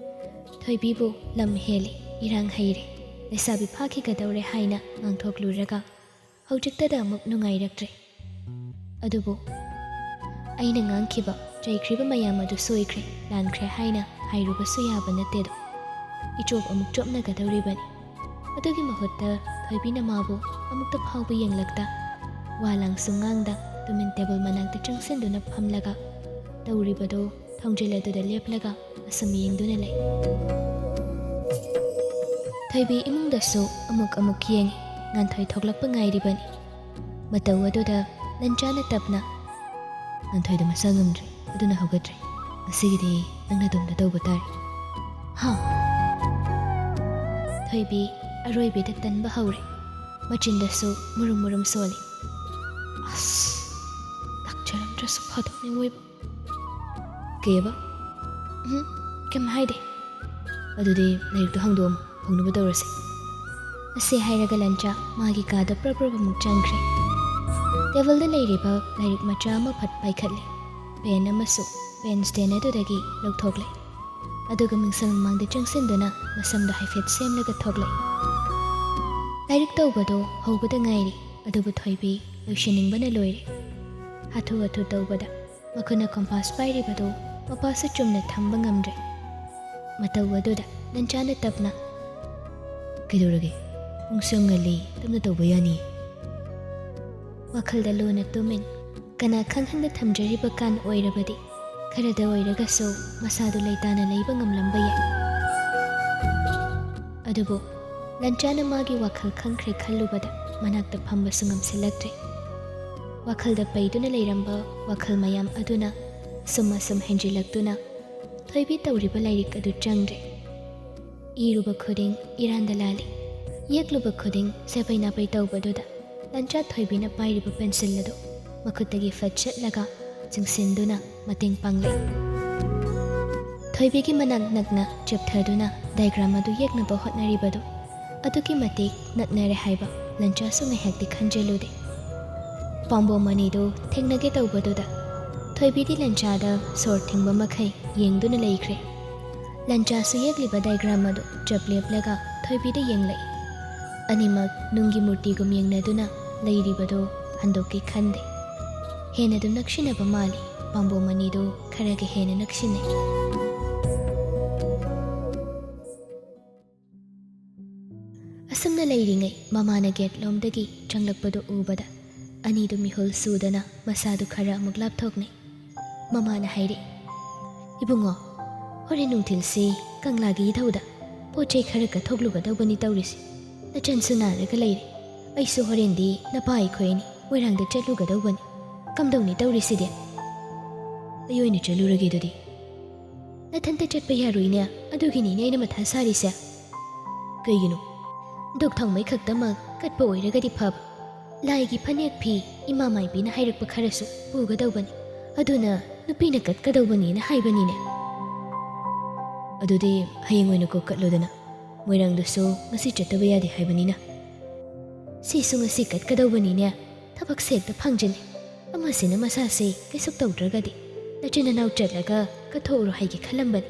ꯊꯣꯏꯕꯤꯕꯨ ꯂꯝ ꯍꯦꯜꯂꯤ ꯏꯔꯥꯡ ꯍꯩꯔꯦ ꯂꯩꯁꯥꯕꯤ ꯐꯥꯈꯤꯒꯗꯧꯔꯦ ꯍꯥꯏꯅ ꯉꯥꯡꯊꯣꯛꯂꯨꯔꯒ ꯍꯧꯖꯤꯛꯇꯗ ꯑꯃꯨꯛ ꯅꯨꯡꯉꯥꯏꯔꯛꯇ꯭ꯔꯦ ꯑꯗꯨꯕꯨ ꯑꯩꯅ ꯉꯥꯡꯈꯤꯕ ꯆꯩꯈ꯭ꯔꯤꯕ ꯃꯌꯥꯝ ꯑꯗꯨ ꯁꯣꯏꯈ꯭ꯔꯦ ꯂꯥꯟꯈ꯭ꯔꯦ ꯍꯥꯏꯅ ꯍꯥꯏꯔꯨꯕꯁꯨ ꯌꯥꯕ ꯅꯠꯇꯦꯗꯣ ꯏꯆꯣꯞ ꯑꯃꯨꯛ ꯆꯣꯞꯅꯒꯗꯧꯔꯤꯕꯅꯤ ꯑꯗꯨꯒꯤ ꯃꯍꯨꯠꯇ ꯊꯣꯏꯕꯤꯅ ꯃꯥꯕꯨ ꯑꯃꯨꯛꯇ ꯐꯥꯎꯕ ꯌꯦꯡꯂꯛꯇ ꯋꯥ ꯂꯥꯡꯁꯨ ꯉꯥꯡꯗ ꯇꯨꯃꯤꯟ ꯇꯦꯕꯜ ꯃꯅꯥꯛꯇ ꯆꯪꯁꯤꯟꯗꯨꯅ ꯐꯝꯂꯒ ꯇꯧꯔꯤꯕꯗꯨ ꯊꯣꯡꯖꯤꯜ ꯑꯗꯨꯗ ꯂꯦꯞꯂꯒ ꯑꯁꯨꯝ ꯌꯦꯡꯗꯨꯅ ꯂꯩ ꯊꯣꯏꯕꯤ ꯏꯃꯨꯡꯗꯁꯨ ꯑꯃꯨꯛ ꯌꯦꯡꯉꯤ ꯉꯥꯟꯊꯣꯏ ꯊꯣꯛꯂꯛꯄ ꯉꯥꯏꯔꯤꯕꯅꯤ ꯃꯇꯧ ꯑꯗꯨꯗ ꯂꯟꯆꯥꯅ ꯇꯞꯅ ꯉꯥꯟꯊꯣꯏꯗ ꯃꯁꯥ ꯉꯝꯗ꯭ꯔꯦ ꯑꯗꯨꯅ ꯍꯧꯒꯠꯇ꯭ꯔꯦ ꯉꯁꯤꯒꯤꯗꯤ ꯅꯪꯅ ꯑꯗꯨꯝꯅ ꯇꯧꯕ ꯇꯥꯔꯦ ꯍꯥ ꯊꯣꯏꯕꯤ ꯑꯔꯣꯏꯕꯤꯗ ꯇꯟꯕ ꯍꯧꯔꯦ ꯃꯆꯤꯟꯗꯁꯨ ꯃꯨꯔꯨꯝ ꯃꯨꯔꯨꯝ ꯁꯣꯜꯂꯤ ꯑꯁ ꯂꯥꯛꯆꯔꯝꯗ꯭ꯔꯁꯨ ꯐꯗꯧꯅꯤ ꯃꯣꯏꯕꯨ ꯀꯦꯕ ꯀꯩꯝ ꯍꯥꯏꯗꯦ ꯑꯗꯨꯗꯤ ꯂꯥꯏꯔꯤꯛꯇꯣ ꯍꯥꯡꯗꯣꯛꯑꯝꯃꯣ ꯍꯧꯅꯕ ꯇꯧꯔꯁꯦ ꯑꯁꯤ ꯍꯥꯏꯔꯒ ꯂꯟꯆꯥ ꯃꯥꯒꯤ ꯀꯥꯗ ꯄ꯭ꯔꯞ ꯆꯪꯈ꯭ꯔꯦ ꯇꯦꯕꯜꯗ ꯂꯩꯔꯤꯕ ꯂꯥꯏꯔꯤꯛ ꯃꯆꯥ ꯑꯃ ꯐꯠ ꯄꯥꯏꯈꯠꯂꯦ ꯄꯦꯟ ꯑꯃꯁꯨ ꯄꯦꯟ ꯁ꯭ꯇꯦꯟ ꯑꯗꯨꯗꯒꯤ ꯂꯧꯊꯣꯛꯂꯦ ꯑꯗꯨꯒ ꯃꯤꯡꯁꯦꯜ ꯃꯃꯥꯡꯗ ꯆꯪꯁꯤꯟꯗꯨꯅ ꯃꯁꯝꯗꯣ ꯍꯥꯏꯐꯦꯠ ꯁꯦꯝꯂꯒ ꯊꯣꯛꯂꯛꯏ ꯂꯥꯏꯔꯤꯛ ꯇꯧꯕꯗꯣ ꯍꯧꯕꯗ ꯉꯥꯏꯔꯤ ꯑꯗꯨꯕꯨ ꯊꯣꯏꯕꯤ ꯂꯣꯏꯁꯤꯟꯅꯤꯡꯕꯅ ꯂꯣꯏꯔꯦ ꯍꯥꯊꯨ ꯇꯧꯕꯗ ꯃꯈꯨꯠꯅ ꯀꯝꯄꯥꯁ ꯄꯥꯏꯔꯤꯕꯗꯣ ꯃꯄꯥꯁꯨ ꯆꯨꯝꯅ ꯊꯝꯕ ꯉꯝꯗ꯭ꯔꯦ ꯃꯇꯧ ꯑꯗꯨꯗ ꯂꯟꯆꯥꯅ ꯇꯞꯅ ꯀꯩꯗꯧꯔꯒꯦ ꯄꯨꯡꯁꯨ ꯉꯜꯂꯤ ꯇꯞꯅ ꯇꯧꯕ ꯌꯥꯅꯤꯌꯦ ꯋꯥꯈꯜꯗ ꯂꯨꯅ ꯇꯨꯃꯤꯟ ꯀꯅꯥ ꯈꯪꯍꯟꯗ ꯊꯝꯖꯔꯤꯕ ꯀꯥꯟ ꯑꯣꯏꯔꯕꯗꯤ ꯈꯔꯗ ꯑꯣꯏꯔꯒꯁꯨ ꯃꯁꯥꯗꯨ ꯂꯩꯇꯥꯅ ꯂꯩꯕ ꯉꯝꯂꯝꯕ ꯌꯥꯏ ꯑꯗꯨꯕꯨ ꯂꯟꯆꯥꯅ ꯃꯥꯒꯤ ꯋꯥꯈꯜ ꯈꯪꯈ꯭ꯔꯦ ꯈꯜꯂꯨꯕꯗ ꯃꯅꯥꯛꯇ ꯐꯝꯕꯁꯨ ꯉꯝꯁꯤꯜꯂꯛꯇ꯭ꯔꯦ ꯋꯥꯈꯜꯗ ꯄꯩꯗꯨꯅ ꯂꯩꯔꯝꯕ ꯋꯥꯈꯜ ꯃꯌꯥꯝ ꯑꯗꯨꯅ ꯑꯁꯨꯝ ꯍꯦꯟꯖꯤꯜꯂꯛꯇꯨꯅ ꯊꯣꯏꯕꯤ ꯇꯧꯔꯤꯕ ꯂꯥꯏꯔꯤꯛ ꯑꯗꯨ ꯆꯪꯗ꯭ꯔꯦ ꯏꯔꯨꯕ ꯈꯨꯗꯤꯡ ꯏꯔꯥꯟꯗ ꯂꯥꯜꯂꯤ ꯌꯦꯛꯂꯨꯕ ꯈꯨꯗꯤꯡ ꯁꯦꯄꯩ ꯅꯥꯄꯩ ꯇꯧꯕꯗꯨꯗ ꯂꯟꯆꯥ ꯊꯣꯏꯕꯤꯅ ꯄꯥꯏꯔꯤꯕ ꯄꯦꯟꯁꯤꯜ ꯑꯗꯨ ꯃꯈꯨꯠꯇꯒꯤ ꯐꯠ ꯆꯠꯂꯒ ꯆꯤꯡꯁꯤꯟꯗꯨꯅ ꯃꯇꯦꯡ ꯄꯥꯡꯂꯛꯏ ꯊꯣꯏꯕꯤꯒꯤ ꯃꯅꯥꯛ ꯅꯛꯅ ꯆꯦꯞꯊꯗꯨꯅ ꯗꯥꯏꯒ꯭ꯔꯥꯝ ꯑꯗꯨ ꯌꯦꯛꯅꯕ ꯍꯣꯠꯅꯔꯤꯕꯗꯨ ꯑꯗꯨꯛꯀꯤ ꯃꯇꯤꯛ ꯅꯛꯅꯔꯦ ꯍꯥꯏꯕ ꯂꯟꯆꯥꯁꯨ ꯉꯥꯏꯍꯥꯛꯇꯤ ꯈꯟꯖꯤꯜꯂꯨꯗꯦ ꯄꯥꯝꯕꯣꯝ ꯑꯅꯤꯗꯨ ꯊꯦꯡꯅꯒꯦ ꯇꯧꯕꯗꯨꯗ ꯊꯣꯏꯕꯤꯗꯤ ꯂꯟꯆꯥꯗ ꯁꯣꯔ ꯊꯤꯡꯕ ꯃꯈꯩ ꯌꯦꯡꯗꯨꯅ ꯂꯩꯈ꯭ꯔꯦ ꯂꯟꯆꯥꯁꯨ ꯌꯦꯛꯂꯤꯕ ꯗꯥꯏꯒ꯭ꯔꯥꯝ ꯑꯗꯨ ꯆꯞ ꯂꯦꯞꯂꯒ ꯊꯣꯏꯕꯤꯗ ꯌꯦꯡꯂꯛꯏ ꯑꯅꯤꯃꯛ ꯅꯨꯡꯒꯤ ꯃꯨꯔꯇꯤꯒꯨꯝ ꯌꯦꯡꯅꯗꯨꯅ ꯂꯩꯔꯤꯕꯗꯨ ꯍꯟꯗꯣꯛꯀꯦ ꯈꯟꯗꯦ ꯍꯦꯟꯅꯗꯨ ꯅꯛꯁꯤꯟꯅꯕ ꯃꯥꯜꯂꯤ ꯄꯥꯝꯕꯣꯝ ꯑꯅꯤꯗꯨ ꯈꯔꯒ ꯍꯦꯟꯅ ꯅꯛꯁꯤꯟꯅꯩ ꯑꯁꯨꯝꯅ ꯂꯩꯔꯤꯉꯩ ꯃꯃꯥꯅ ꯒꯦꯠ ꯂꯣꯝꯗꯒꯤ ꯆꯪꯂꯛꯄꯗꯨ ꯎꯕꯗ ꯑꯅꯤꯗꯨ ꯃꯤꯍꯨꯜ ꯁꯨꯗꯅ ꯃꯁꯥꯗꯨ ꯈꯔ ꯑꯃꯨꯛ लापꯊꯣꯛꯅꯩ ꯃꯃꯥꯅ ꯍꯥꯏꯔꯛꯏ ꯏꯕꯨꯡꯉꯣ ꯍꯣꯔꯦꯟ ꯅꯨꯡꯊꯤꯜꯁꯤ ꯀꯪꯂꯥꯒꯤ ꯏꯊꯧꯗ ꯄꯣꯠ ꯆꯩ ꯈꯔ ꯀꯠꯊꯣꯛꯂꯨꯒꯗꯧꯕꯅꯤ ꯇꯧꯔꯤꯁꯤ ꯅꯆꯟꯁꯨ ꯅꯥꯔꯒ ꯂꯩꯔꯦ ꯑꯩꯁꯨ ꯍꯣꯔꯦꯟꯗꯤ ꯅꯄꯥ ꯑꯩꯈꯣꯏꯅꯤ ꯃꯣꯏꯔꯥꯡꯗ ꯆꯠꯂꯨꯒꯗꯧꯕꯅꯤ ꯀꯝꯗꯧꯅꯤ ꯇꯧꯔꯤꯁꯤꯗꯤ ꯑꯩ ꯑꯣꯏꯅ ꯆꯠꯂꯨꯔꯒꯦ ꯑꯗꯨꯗꯤ ꯅꯊꯟꯇ ꯆꯠꯄ ꯌꯥꯔꯣꯏꯅꯦ ꯑꯗꯨꯒꯤꯅꯤꯅꯦ ꯑꯩꯅ ꯃꯊꯥ ꯁꯥꯔꯤꯁꯦ ꯀꯩꯒꯤꯅꯣ ꯗꯨꯛ ꯊꯥꯎꯃꯩ ꯈꯛꯇꯃꯛ ꯀꯠꯄ ꯑꯣꯏꯔꯒꯗꯤ ꯐꯕ ꯂꯥꯏꯒꯤ ꯐꯅꯦꯛ ꯐꯤ ꯏꯃꯥ ꯃꯥꯏꯕꯤꯅ ꯍꯥꯏꯔꯛꯄ ꯈꯔꯁꯨ ꯄꯨꯒꯗꯧꯕꯅꯤ ꯑꯗꯨꯅ ꯅꯨꯄꯤꯅ ꯀꯠꯀꯗꯧꯕꯅꯤꯅ ꯍꯥꯏꯕꯅꯤꯅꯦ ꯑꯗꯨꯗꯤ ꯍꯌꯦꯡ ꯑꯣꯏꯅ ꯀꯣꯛ ꯀꯠꯂꯨꯗꯅ ꯃꯣꯏꯔꯥꯡꯗꯁꯨ ꯉꯁꯤ ꯆꯠꯇꯕ ꯌꯥꯗꯦ ꯍꯥꯏꯕꯅꯤꯅ ꯁꯤꯁꯨ ꯉꯁꯤ ꯀꯠꯀꯗꯧꯕꯅꯤꯅꯦ ꯊꯕꯛꯁꯦ ꯍꯦꯛꯇ ꯐꯪꯖꯤꯜꯂꯦ ꯑꯃꯁꯤꯅ ꯃꯁꯥꯁꯦ ꯀꯩꯁꯨ ꯇꯧꯗ꯭ꯔꯒꯗꯤ ꯅꯆꯤꯟ ꯅꯅꯥꯎ ꯆꯠꯂꯒ ꯀꯠꯊꯣꯛꯎꯔꯣ ꯍꯥꯏꯒꯦ ꯈꯜꯂꯝꯕꯅꯤ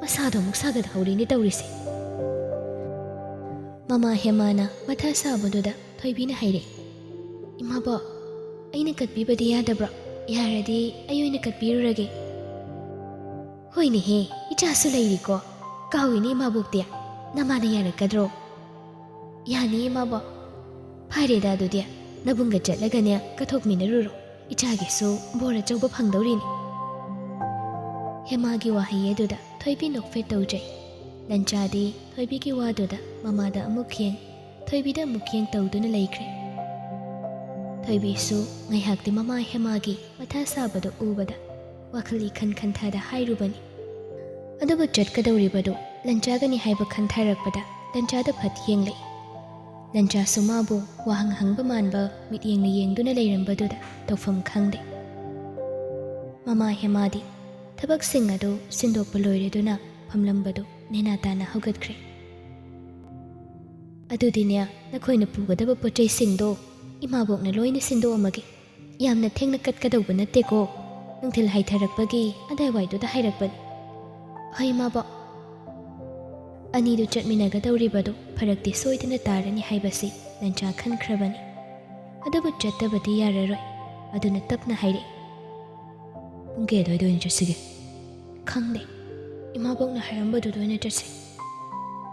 ꯃꯁꯥꯗꯣ ꯑꯃꯨꯛ ꯁꯥꯒꯠꯍꯧꯔꯤꯅꯦ ꯇꯧꯔꯤꯁꯦ ꯃꯃꯥ ꯍꯦꯃꯥꯅ ꯃꯊꯥ ꯁꯥꯕꯗꯨꯗ ꯊꯣꯏꯕꯤꯅ ꯍꯥꯏꯔꯛꯏ ꯏꯃꯥꯕꯣ ꯑꯩꯅ ꯀꯠꯄꯤꯕꯗꯤ ꯌꯥꯗꯕ꯭ꯔꯣ ꯌꯥꯔꯗꯤ ꯑꯩ ꯑꯣꯏꯅ ꯀꯠꯄꯤꯔꯨꯔꯒꯦ ꯍꯣꯏꯅꯦꯍꯦ ꯏꯆꯥꯁꯨ ꯂꯩꯔꯤꯀꯣ ꯀꯥꯎꯏꯅꯦ ꯏꯃꯥꯕꯣꯛꯇꯤ ꯅꯃꯥꯅ ꯌꯥꯔꯛꯀꯗ꯭ꯔꯣ ꯌꯥꯅꯤ ꯏꯃꯥꯕꯣ ꯐꯔꯦꯗ ꯑꯗꯨꯗꯤ ꯅꯕꯨꯡꯒ ꯆꯠꯂꯒꯅꯦ ꯀꯠꯊꯣꯛꯃꯤꯟꯅꯔꯨꯔꯣ ꯏꯆꯥꯒꯤꯁꯨ ꯕꯣꯔ ꯑꯆꯧꯕ ꯐꯪꯗꯧꯔꯤꯅꯤ ꯍꯦꯃꯥꯒꯤ ꯋꯥꯍꯩ ꯑꯗꯨꯗ ꯊꯣꯏꯕꯤ ꯅꯣꯛꯐꯦꯠ ꯇꯧꯖꯩ ꯂꯟꯆꯥꯗꯤ ꯊꯣꯏꯕꯤꯒꯤ ꯋꯥꯗꯨꯗ ꯃꯃꯥꯗ ꯑꯃꯨꯛ ꯌꯦꯡ ꯊꯣꯏꯕꯤꯗ ꯑꯃꯨꯛ ꯌꯦꯡ ꯇꯧꯗꯨꯅ ꯂꯩꯈ꯭ꯔꯦ ꯊꯣꯏꯕꯤꯁꯨ ꯉꯥꯏꯍꯥꯛꯇꯤ ꯃꯃꯥ ꯍꯦꯃꯥꯒꯤ ꯃꯊꯥ ꯁꯥꯕꯗꯣ ꯎꯕꯗ ꯋꯥꯈꯜ ꯏꯈꯟ ꯈꯟꯊꯗ ꯍꯥꯏꯔꯨꯕꯅꯤ ꯑꯗꯨꯕꯨ ꯆꯠꯀꯗꯧꯔꯤꯕꯗꯨ ꯂꯟꯆꯥꯒꯅꯤ ꯍꯥꯏꯕ ꯈꯟꯊꯔꯛꯄꯗ ꯂꯟꯆꯥꯗ ꯐꯠ ꯌꯦꯡꯂꯛꯏ ꯂꯟꯆꯥꯁꯨ ꯃꯥꯕꯨ ꯋꯥꯍꯪ ꯍꯪꯕ ꯃꯥꯟꯕ ꯃꯤꯠꯌꯦꯡꯅ ꯌꯦꯡꯗꯨꯅ ꯂꯩꯔꯝꯕꯗꯨꯗ ꯇꯧꯐꯝ ꯈꯪꯗꯦ ꯃꯃꯥ ꯍꯦꯃꯥꯗꯤ ꯊꯕꯛꯁꯤꯡ ꯑꯗꯨ ꯁꯤꯟꯗꯣꯛꯄ ꯂꯣꯏꯔꯗꯨꯅ ꯐꯝꯂꯝꯕꯗꯨ ꯅꯦꯅꯥ ꯇꯥꯅ ꯍꯧꯒꯠꯈ꯭ꯔꯦ ꯑꯗꯨꯗꯤꯅꯦ ꯅꯈꯣꯏꯅ ꯄꯨꯒꯗꯕ ꯄꯣꯠꯆꯩꯁꯤꯡꯗꯣ ꯏꯃꯥꯕꯣꯛꯅ ꯂꯣꯏꯅ ꯁꯤꯟꯗꯣꯛꯑꯝꯃꯒꯦ ꯌꯥꯝꯅ ꯊꯦꯡꯅ ꯀꯠꯀꯗꯧꯕ ꯅꯠꯇꯦꯀꯣ ꯅꯨꯡꯊꯤꯜ ꯍꯥꯏꯊꯔꯛꯄꯒꯤ ꯑꯗꯥꯏꯋꯥꯏꯗꯨꯗ ꯍꯥꯏꯔꯛꯄꯅꯤ ꯍꯣꯏ ꯏꯃꯥꯕꯣꯛ ꯑꯅꯤꯗꯨ ꯆꯠꯃꯤꯟꯅꯒꯗꯧꯔꯤꯕꯗꯨ ꯐꯔꯛꯇꯤ ꯁꯣꯏꯗꯅ ꯇꯥꯔꯅꯤ ꯍꯥꯏꯕꯁꯤ ꯂꯟꯆꯥ ꯈꯟꯈ꯭ꯔꯕꯅꯤ ꯑꯗꯨꯕꯨ ꯆꯠꯇꯕꯗꯤ ꯌꯥꯔꯔꯣꯏ ꯑꯗꯨꯅ ꯇꯞꯅ ꯍꯥꯏꯔꯛꯏ ꯄꯨꯡ ꯀꯌꯥ ꯑꯗꯨꯋꯥꯏꯗ ꯑꯣꯏꯅ ꯆꯠꯁꯤꯒꯦ ꯈꯪꯗꯦ ꯏꯃꯥꯕꯣꯛꯅ ꯍꯥꯏꯔꯝꯕꯗꯨꯗ ꯑꯣꯏꯅ ꯆꯠꯁꯤ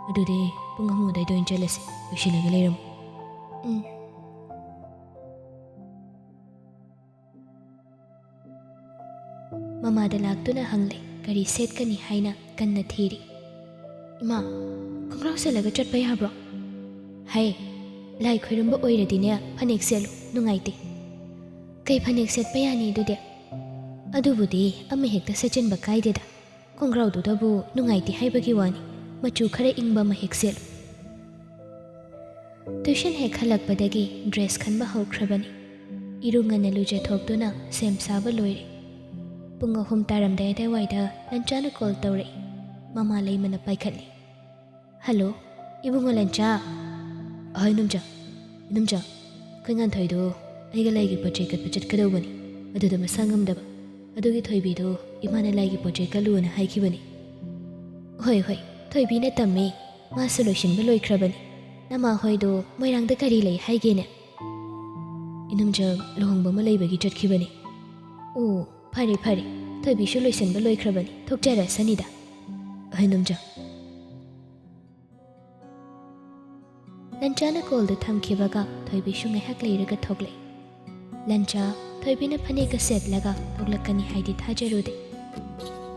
ꯑꯗꯨꯗꯤ ꯄꯨꯡ 3 ꯑꯗꯨꯋꯥꯏꯗ ꯑꯣꯏꯅ ꯆꯠꯂꯁꯤ ꯂꯣꯏꯁꯤꯜꯂꯒ ꯂꯩꯔꯝꯃꯨ ꯃꯃꯥꯗ ꯂꯥꯛꯇꯨꯅ ꯍꯪꯂꯦ ꯀꯔꯤ ꯁꯦꯠꯀꯅꯤ ꯍꯥꯏꯅ ꯀꯟꯅ ꯊꯤꯔꯤ ꯏꯃꯥ ꯈꯣꯡꯒ꯭ꯔꯥꯎ ꯁꯦꯠꯂꯒ ꯆꯠꯄ ꯌꯥꯕ꯭ꯔꯣ ꯍꯥꯏ ꯂꯥꯏ ꯈꯣꯏꯔꯝꯕ ꯑꯣꯏꯔꯗꯤꯅꯦ ꯐꯅꯦꯛ ꯁꯦꯠꯂꯨ ꯅꯨꯡꯉꯥꯏꯇꯦ ꯀꯩ ꯐꯅꯦꯛ ꯁꯦꯠꯄ ꯌꯥꯅꯤ ꯑꯗꯨꯗꯤ ꯑꯗꯨꯕꯨꯗꯤ ꯑꯃ ꯍꯦꯛꯇ ꯁꯦꯠꯆꯤꯟꯕ ꯀꯥꯏꯗꯦꯗ ꯈꯣꯡꯒ꯭ꯔꯥꯎꯗꯨꯗꯕꯨ ꯅꯨꯡꯉꯥꯏꯇꯦ ꯍꯥꯏꯕꯒꯤ ꯋꯥꯅꯤ ꯃꯆꯨ ꯈꯔ ꯏꯪꯕ ꯑꯃ ꯍꯦꯛ ꯁꯦꯠꯂꯨ ꯇ꯭ꯌꯨꯁꯟ ꯍꯦꯛ ꯍꯜꯂꯛꯄꯗꯒꯤ ꯗ꯭ꯔꯦꯁ ꯈꯟꯕ ꯍꯧꯈ꯭ꯔꯕꯅꯤ ꯏꯔꯨ ꯉꯟꯅ ꯂꯨꯖꯊꯣꯛꯇꯨꯅ ꯁꯦꯝ ꯁꯥꯕ ꯂꯣꯏꯔꯦ ꯄꯨꯡ 3 ꯇꯥꯔꯝꯗꯥꯏ ꯑꯗꯥꯏꯋꯥꯏꯗ ꯂꯟꯆꯥꯅ ꯀꯣꯜ ꯇꯧꯔꯛꯏ ꯃꯃꯥ ꯂꯩꯃꯅ ꯄꯥꯏꯈꯠꯂꯤ ꯍꯜꯂꯣ ꯏꯕꯨꯡꯉꯣ ꯂꯟꯆꯥ ꯑꯍꯣꯏ ꯏꯅꯨꯝꯆꯥ ꯑꯩꯈꯣꯏ ꯉꯥꯟꯊꯣꯏꯗꯣ ꯑꯩꯒ ꯂꯥꯏꯒꯤ ꯄꯣꯠ ꯆꯩ ꯀꯠꯄ ꯆꯠꯀꯗꯧꯕꯅꯤ ꯑꯗꯨꯗ ꯃꯁꯥ ꯉꯝꯗꯕ ꯑꯗꯨꯒꯤ ꯊꯣꯏꯕꯤꯗꯣ ꯏꯃꯥꯅ ꯂꯥꯏꯒꯤ ꯄꯣꯠ ꯆꯩ ꯀꯠꯂꯨꯅ ꯍꯥꯏꯈꯤꯕꯅꯤ ꯍꯣꯏ ꯊꯣꯏꯕꯤꯅ ꯇꯝꯃꯤ ꯃꯥꯁꯨ ꯂꯣꯏꯁꯤꯟꯕ ꯂꯣꯏꯈ꯭ꯔꯕꯅꯤ ꯅꯃꯥ ꯍꯣꯏꯗꯣ ꯃꯣꯏꯔꯥꯡꯗ ꯀꯔꯤ ꯂꯩ ꯍꯥꯏꯒꯦꯅꯦ ꯏꯅꯨꯝꯆꯥ ꯂꯨꯍꯣꯡꯕ ꯑꯃ ꯂꯩꯕꯒꯤ ꯆꯠꯈꯤꯕꯅꯤ ꯑꯣ ꯐꯔꯦ ꯊꯣꯏꯕꯤꯁꯨ ꯂꯣꯏꯁꯤꯟꯕ ꯂꯣꯏꯈ꯭ꯔꯕꯅꯤ ꯊꯣꯛꯆꯔꯁꯅꯤꯗ ꯑꯍꯣꯏ ꯏꯅꯨꯝꯆꯥ ꯂꯟꯆꯥꯅ ꯀꯣꯜꯗꯨ ꯊꯝꯈꯤꯕꯒ ꯊꯣꯏꯕꯤꯁꯨ ꯉꯥꯏꯍꯥꯛ ꯂꯩꯔꯒ ꯊꯣꯛꯂꯛꯏ ꯂꯟꯆꯥ ꯊꯣꯏꯕꯤꯅ ꯐꯅꯦꯛꯀ ꯁꯦꯠꯂꯒ ꯊꯣꯛꯂꯛꯀꯅꯤ ꯍꯥꯏꯗꯤ ꯊꯥꯖꯔꯨꯗꯦ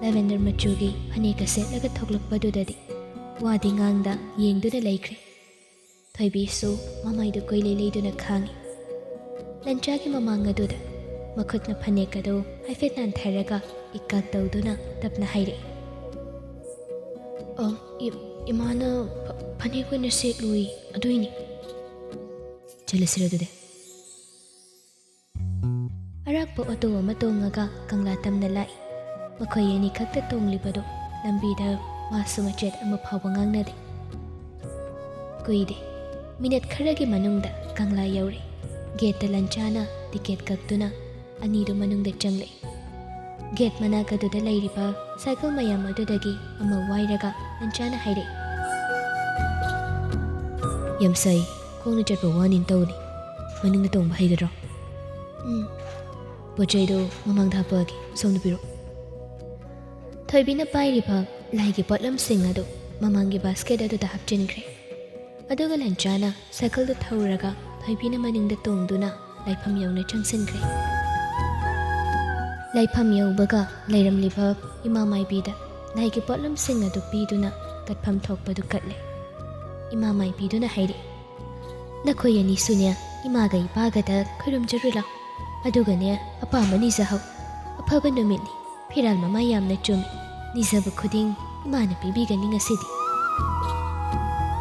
ꯂꯦꯚꯦꯟꯗꯔ ꯃꯆꯨꯒꯤ ꯐꯅꯦꯛꯀ ꯁꯦꯠꯂꯒ ꯊꯣꯛꯂꯛꯄꯗꯨꯗꯗꯤ ꯋꯥꯗꯤ ꯉꯥꯡꯗ ꯌꯦꯡꯗꯨꯅ ꯂꯩꯈ꯭ꯔꯦ ꯊꯣꯏꯕꯤꯁꯨ ꯃꯃꯥꯏꯗꯨ ꯀꯣꯏꯂꯩ ꯂꯩꯗꯨꯅ ꯈꯥꯡꯉꯤ ꯂꯟꯆꯥꯒꯤ ꯃꯃꯥꯡ ꯑꯗꯨꯗ ꯃꯈꯨꯠꯅ ꯐꯅꯦꯛ ꯑꯗꯨ ꯍꯥꯏꯐꯦꯠ ꯅꯥꯟꯊꯔꯒ ꯏꯀꯥꯛ ꯇꯧꯗꯨꯅ ꯇꯞꯅ ꯍꯥꯏꯔꯛꯏ ꯏꯃꯥꯅ ꯐꯅꯦꯛ ꯑꯣꯏꯅ ꯁꯦꯠꯂꯨꯏ ꯑꯗꯨꯏꯅꯤ ꯆꯠꯂꯁꯤꯔ ꯑꯗꯨꯗꯤ ꯑꯔꯥꯛꯄ ꯑꯣꯇꯣ ꯑꯃ ꯇꯣꯡꯉꯒ ꯀꯪꯂꯥ ꯇꯝꯅ ꯂꯥꯛꯏ ꯃꯈꯣꯏ ꯑꯅꯤ ꯈꯛꯇ ꯇꯣꯡꯂꯤꯕꯗꯣ ꯂꯝꯕꯤꯗ ꯋꯥꯁꯨ ꯃꯆꯦꯠ ꯑꯃ ꯐꯥꯎꯕ ꯉꯥꯡꯅꯗꯦ ꯀꯨꯏꯗꯦ ꯃꯤꯅꯠ ꯈꯔꯒꯤ ꯃꯅꯨꯡꯗ ꯀꯪꯂꯥ ꯌꯧꯔꯦ ꯒꯦꯠꯇ ꯂꯟꯆꯥꯅ ꯇꯤꯀꯦꯠ ꯀꯛꯇꯨꯅ ꯑꯅꯤꯗꯨ ꯃꯅꯨꯡꯗ ꯆꯪꯂꯛꯏ ꯒꯦꯠ ꯃꯅꯥꯛ ꯑꯗꯨꯗ ꯂꯩꯔꯤꯕ ꯁꯥꯏꯀꯜ ꯃꯌꯥꯝ ꯑꯗꯨꯗꯒꯤ ꯑꯃ ꯋꯥꯏꯔꯒ ꯂꯟꯆꯥꯅ ꯍꯥꯏꯔꯛꯏ ꯌꯥꯝ ꯁꯥꯏ ꯈꯣꯡꯅ ꯆꯠꯄ ꯋꯥꯅꯤꯅ ꯇꯧꯅꯤ ꯃꯅꯨꯡꯗ ꯇꯣꯡꯕ ꯍꯩꯒꯗ꯭ꯔꯣ ꯄꯣꯠ ꯆꯩꯗꯣ ꯃꯃꯥꯡꯗ ꯍꯥꯞꯄꯛꯑꯒꯦ ꯁꯣꯝꯗ ꯄꯤꯔꯛꯑꯣ ꯊꯣꯏꯕꯤꯅ ꯄꯥꯏꯔꯤꯕ ꯂꯥꯏꯒꯤ ꯄꯣꯠꯂꯝꯁꯤꯡ ꯑꯗꯨ ꯃꯃꯥꯡꯒꯤ ꯕꯥꯁꯀꯦꯠ ꯑꯗꯨꯗ ꯍꯥꯞꯆꯤꯟꯈ꯭ꯔꯦ ꯑꯗꯨꯒ ꯂꯟꯆꯥꯅ ꯁꯥꯏꯀꯜꯗꯨ ꯊꯧꯔꯒ ꯊꯣꯏꯕꯤꯅ ꯃꯅꯤꯡꯗ ꯇꯣꯡꯗꯨꯅ ꯂꯥꯏꯐꯝ ꯌꯧꯅ ꯆꯪꯁꯤꯟꯈ꯭ꯔꯦ ꯂꯥꯏꯐꯝ ꯌꯧꯕꯒ ꯂꯩꯔꯝꯂꯤꯕ ꯏꯃꯥ ꯃꯥꯏꯕꯤꯗ ꯂꯥꯏꯒꯤ ꯄꯣꯠꯂꯝꯁꯤꯡ ꯑꯗꯨ ꯄꯤꯗꯨꯅ ꯀꯠꯐꯝ ꯊꯣꯛꯄꯗꯨ ꯀꯠꯂꯦ ꯏꯃꯥ ꯃꯥꯏꯕꯤꯗꯨꯅ ꯍꯥꯏꯔꯛꯏ ꯅꯈꯣꯏ ꯑꯅꯤꯁꯨꯅꯦ ꯏꯃꯥꯒ ꯏꯄꯥꯒꯗ ꯈꯨꯔꯨꯝꯖꯔꯨ ꯂꯥꯎ ꯑꯗꯨꯒꯅꯦ ꯑꯄꯥꯝꯕ ꯅꯤꯖꯍꯧ ꯑꯐꯕ ꯅꯨꯃꯤꯠꯅꯤ ꯐꯤꯔꯥꯜ ꯃꯃꯥ ꯌꯥꯝꯅ ꯆꯨꯝꯃꯤ ꯅꯤꯖꯕ ꯈꯨꯗꯤꯡ ꯏꯃꯥꯅ ꯄꯤꯕꯤꯒꯅꯤ ꯉꯁꯤꯗꯤ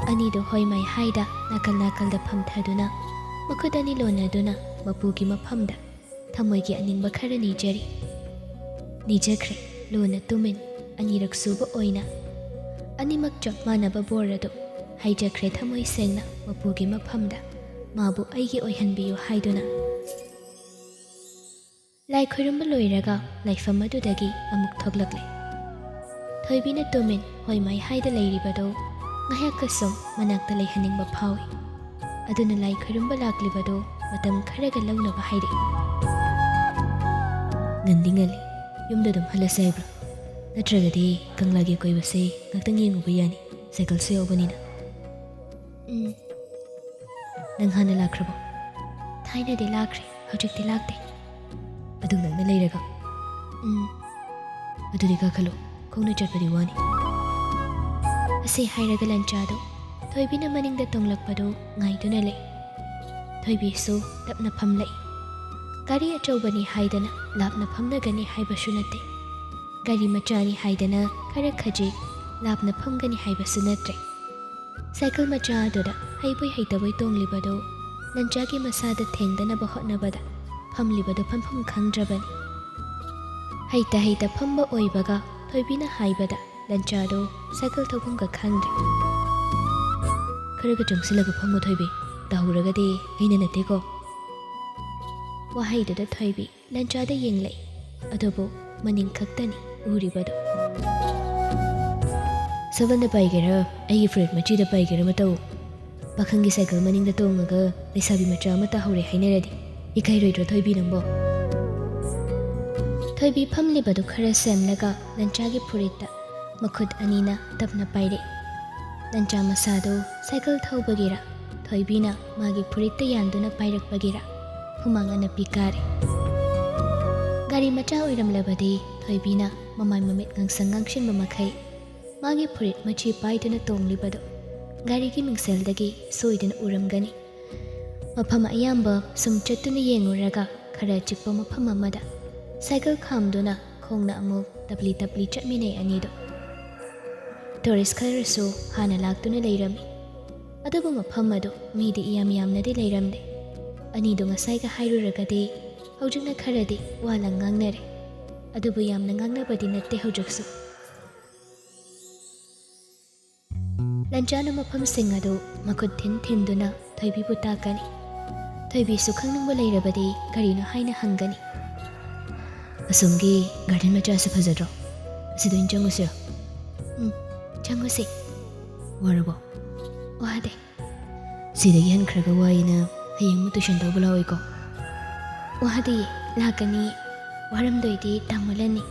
ꯑꯅꯤꯗꯣ ꯍꯣꯏ ꯃꯥꯏ ꯍꯥꯏꯗ ꯅꯥꯀꯜ ꯅꯥꯀꯜꯗ ꯐꯝꯊꯗꯨꯅ ꯃꯈꯨꯠ ꯑꯅꯤ ꯂꯣꯟꯅꯗꯨꯅ ꯃꯄꯨꯒꯤ ꯃꯐꯝꯗ ꯊꯃꯣꯏꯒꯤ ꯑꯅꯤꯡꯕ ꯈꯔ ꯅꯤꯖꯈ꯭ꯔꯦ ꯂꯣꯟꯅ ꯇꯨꯃꯤꯟ ꯑꯅꯤꯔꯛ ꯁꯨꯕ ꯑꯣꯏꯅ ꯑꯅꯤꯃꯛ ꯆꯞ ꯃꯥꯟꯅꯕ ꯕꯣꯔ ꯑꯗꯨ ꯍꯩꯖꯈ꯭ꯔꯦ ꯊꯃꯣꯏ ꯁꯦꯡꯅ ꯃꯄꯨꯒꯤ ꯃꯐꯝꯗ ꯃꯥꯕꯨ ꯑꯩꯒꯤ ꯑꯣꯏꯍꯟꯕꯤꯌꯨ ꯍꯥꯏꯗꯨꯅ ꯂꯥꯏ ꯈꯨꯔꯨꯝꯕ ꯂꯣꯏꯔꯒ ꯂꯥꯏꯐꯝ ꯑꯗꯨꯗꯒꯤ ꯑꯃꯨꯛ ꯊꯣꯛꯂꯛꯂꯦ ꯊꯣꯏꯕꯤꯅ ꯇꯨꯃꯤꯟ ꯍꯣꯏ ꯃꯥꯏ ꯍꯥꯏꯗ ꯂꯩꯔꯤꯕꯗꯣ ꯉꯥꯏꯍꯥꯛꯀ ꯁꯨꯝ ꯃꯅꯥꯛꯇ ꯂꯩꯍꯟꯅꯤꯡꯕ ꯐꯥꯎꯏ ꯑꯗꯨꯅ ꯂꯥꯏ ꯈꯨꯔꯨꯝꯕ ꯂꯥꯛꯂꯤꯕꯗꯣ ꯃꯇꯝ ꯈꯔꯒ ꯂꯧꯅꯕ ꯍꯥꯏꯔꯛꯏ ꯉꯟꯗꯤ ꯉꯜꯂꯤ ꯌꯨꯝꯗ ꯑꯗꯨꯝ ꯍꯜꯂꯁꯦ ꯍꯥꯏꯕ꯭ꯔꯣ ꯅꯠꯇ꯭ꯔꯒꯗꯤ ꯀꯪꯂꯥꯒꯤ ꯀꯣꯏꯕꯁꯦ ꯉꯥꯛꯇꯪ ꯌꯦꯡꯉꯨꯕ ꯌꯥꯅꯤ ꯁꯥꯏꯀꯜꯁꯨ ꯌꯥꯎꯕꯅꯤꯅ ꯅꯪ ꯍꯥꯟꯅ ꯂꯥꯛꯈ꯭ꯔꯕꯣ ꯊꯥꯏꯅꯗꯤ ꯂꯥꯛꯈ꯭ꯔꯦ ꯍꯧꯖꯤꯛꯇꯤ ꯂꯥꯛꯇꯦ ꯑꯗꯨ ꯅꯪꯅ ꯂꯩꯔꯒ ꯑꯗꯨꯗꯤ ꯀꯥꯈꯠꯂꯣ ꯈꯣꯡꯅ ꯆꯠꯄꯗꯤ ꯋꯥꯅꯤ ꯑꯁꯤ ꯍꯥꯏꯔꯒ ꯂꯟꯆꯥꯗꯣ ꯊꯣꯏꯕꯤꯅ ꯃꯅꯤꯡꯗ ꯇꯣꯡꯂꯛꯄꯗꯣ ꯉꯥꯏꯗꯨꯅ ꯂꯩ ꯊꯣꯏꯕꯤꯁꯨ ꯇꯞꯅ ꯐꯝꯂꯛꯏ ꯒꯥꯔꯤ ꯑꯆꯧꯕꯅꯤ ꯍꯥꯏꯗꯅ ꯂꯥꯞꯅ ꯐꯝꯅꯒꯅꯤ ꯍꯥꯏꯕꯁꯨ ꯅꯠꯇꯦ ꯒꯥꯔꯤ ꯃꯆꯥꯅꯤ ꯍꯥꯏꯗꯅ ꯈꯔ ꯈꯖꯤꯛ ꯂꯥꯞꯅ ꯐꯝꯒꯅꯤ ꯍꯥꯏꯕꯁꯨ ꯅꯠꯇ꯭ꯔꯦ ꯁꯥꯏꯀꯜ ꯃꯆꯥ ꯑꯗꯨꯗ ꯍꯩꯕꯣꯏ ꯍꯩꯇꯕꯣꯏ ꯇꯣꯡꯂꯤꯕꯗꯣ ꯂꯟꯆꯥꯒꯤ ꯃꯁꯥꯗ ꯊꯦꯡꯗꯅꯕ ꯍꯣꯠꯅꯕꯗ ꯐꯝꯂꯤꯕꯗꯣ ꯐꯝꯐꯝ ꯈꯪꯗ꯭ꯔꯕꯅꯤ ꯍꯩꯇ ꯐꯝꯕ ꯑꯣꯏꯕꯒ ꯊꯣꯏꯕꯤꯅ ꯍꯥꯏꯕꯗ ꯂꯟꯆꯥꯗꯣ ꯁꯥꯏꯀꯜ ꯊꯧꯐꯝꯒ ꯈꯪꯗ꯭ꯔꯦ ꯈꯔꯒ ꯆꯪꯁꯤꯜꯂꯒ ꯐꯝꯃꯣ ꯊꯣꯏꯕꯤ ꯇꯥꯍꯧꯔꯒꯗꯤ ꯑꯩꯅ ꯅꯠꯇꯦꯀꯣ ꯋꯥꯍꯩꯗꯨꯗ ꯊꯣꯏꯕꯤ ꯂꯟꯆꯥꯗ ꯌꯦꯡꯂꯛꯏ ꯑꯗꯨꯕꯨ ꯃꯅꯤꯡ ꯈꯛꯇꯅꯤ ꯎꯔꯤꯕꯗꯣ ꯁꯕꯟꯗ ꯄꯥꯏꯒꯦꯔꯥ ꯑꯩꯒꯤ ꯐꯨꯔꯤꯠ ꯃꯆꯤꯗ ꯄꯥꯏꯒꯦꯔꯥ ꯃꯇꯧ ꯄꯥꯈꯪꯒꯤ ꯁꯥꯏꯀꯜ ꯃꯅꯤꯡꯗ ꯇꯣꯡꯉꯒ ꯂꯩꯁꯥꯕꯤ ꯃꯆꯥ ꯑꯃ ꯇꯥꯍꯧꯔꯦ ꯍꯥꯏꯅꯔꯗꯤ ꯏꯀꯥꯏꯔꯣꯏꯗ꯭ꯔꯣ ꯊꯣꯏꯕꯤ ꯅꯪꯕꯣ ꯊꯣꯏꯕꯤ ꯐꯝꯂꯤꯕꯗꯨ ꯈꯔ ꯁꯦꯝꯂꯒ ꯂꯟꯆꯥꯒꯤ ꯐꯨꯔꯤꯠꯇ ꯃꯈꯨꯠ ꯑꯅꯤꯅ ꯇꯞꯅ ꯄꯥꯏꯔꯛꯏ ꯂꯟꯆꯥ ꯃꯁꯥꯗꯣ ꯁꯥꯏꯀꯜ ꯊꯧꯕꯒꯤꯔ ꯊꯣꯏꯕꯤꯅ ꯃꯥꯒꯤ ꯐꯨꯔꯤꯠꯇ ꯌꯥꯟꯗꯨꯅ ꯄꯥꯏꯔꯛꯄꯒꯤꯔ ꯍꯨꯃꯥꯡ ꯑꯅꯞꯄꯤ ꯀꯥꯔꯦ ꯒꯥꯔꯤ ꯃꯆꯥ ꯑꯣꯏꯔꯝꯂꯕꯗꯤ ꯊꯣꯏꯕꯤꯅ ꯃꯃꯥꯏ ꯃꯃꯤꯠ ꯉꯥꯡꯁꯪ ꯉꯥꯡꯁꯤꯟꯕ ꯃꯈꯩ ꯃꯥꯒꯤ ꯐꯨꯔꯤꯠ ꯃꯆꯤ ꯄꯥꯏꯗꯨꯅ ꯇꯣꯡꯂꯤꯕꯗꯣ ꯒꯥꯔꯤꯒꯤ ꯃꯤꯡꯁꯦꯜꯗꯒꯤ ꯁꯣꯏꯗꯅ ꯎꯔꯝꯒꯅꯤ ꯃꯐꯝ ꯑꯌꯥꯝꯕ ꯁꯨꯝ ꯆꯠꯇꯨꯅ ꯌꯦꯡꯉꯨꯔꯒ ꯈꯔ ꯆꯤꯛꯄ ꯃꯐꯝ ꯑꯃꯗ ꯁꯥꯏꯀꯜ ꯈꯥꯝꯗꯨꯅ ꯈꯣꯡꯅ ꯑꯃꯨꯛ ꯇꯞꯂꯤ ꯆꯠꯃꯤꯟꯅꯩ ꯑꯅꯤꯗꯣ ꯇꯨꯔꯤꯁ ꯈꯔꯁꯨ ꯍꯥꯟꯅ ꯂꯥꯛꯇꯨꯅ ꯂꯩꯔꯝꯃꯤ ꯑꯗꯨꯕꯨ ꯃꯐꯝ ꯑꯗꯨ ꯃꯤꯗꯤ ꯌꯥꯝꯅꯗꯤ ꯂꯩꯔꯝꯗꯦ ꯑꯅꯤꯗꯣ ꯉꯁꯥꯏꯒ ꯍꯥꯏꯔꯨꯔꯒꯗꯤ ꯍꯧꯖꯤꯛꯅ ꯈꯔꯗꯤ ꯋꯥꯂ ꯉꯥꯡꯅꯔꯦ ꯑꯗꯨꯕꯨ ꯌꯥꯝꯅ ꯉꯥꯡꯅꯕꯗꯤ ꯅꯠꯇꯦ ꯍꯧꯖꯤꯛꯁꯨ ꯂꯟꯆꯥꯅ ꯃꯐꯝꯁꯤꯡ ꯑꯗꯨ ꯃꯈꯨꯠ ꯊꯤꯟꯗꯨꯅ ꯊꯣꯏꯕꯤꯕꯨ ꯇꯥꯛꯀꯅꯤ ꯊꯣꯏꯕꯤꯁꯨ ꯈꯪꯅꯤꯡꯕ ꯂꯩꯔꯕꯗꯤ ꯀꯔꯤꯅꯣ ꯍꯥꯏꯅ ꯍꯪꯒꯅꯤ ꯑꯁꯣꯝꯒꯤ ꯒꯥꯔꯗꯦꯟ ꯃꯆꯥꯁꯦ ꯐꯖꯗ꯭ꯔꯣ ꯑꯁꯤꯗ ꯑꯣꯏꯅ ꯆꯪꯉꯨꯁꯤꯔꯣ ꯆꯪꯉꯨꯁꯤ ꯋꯥꯔꯕꯣ ꯋꯥꯗꯦ ꯁꯤꯗꯒꯤ ꯍꯟꯈ꯭ꯔꯒ ꯋꯥꯏꯅ ꯍꯌꯦꯡ ꯑꯃꯨꯛ ꯇꯨꯏꯁꯟ ꯇꯧꯕ ꯂꯥꯛꯑꯣꯏꯀꯣ ꯋꯥꯗꯦ ꯂꯥꯛꯀꯅꯤ ꯋꯥꯔꯝꯗꯣꯏꯗꯤ ꯇꯥꯃꯣꯂꯅꯤ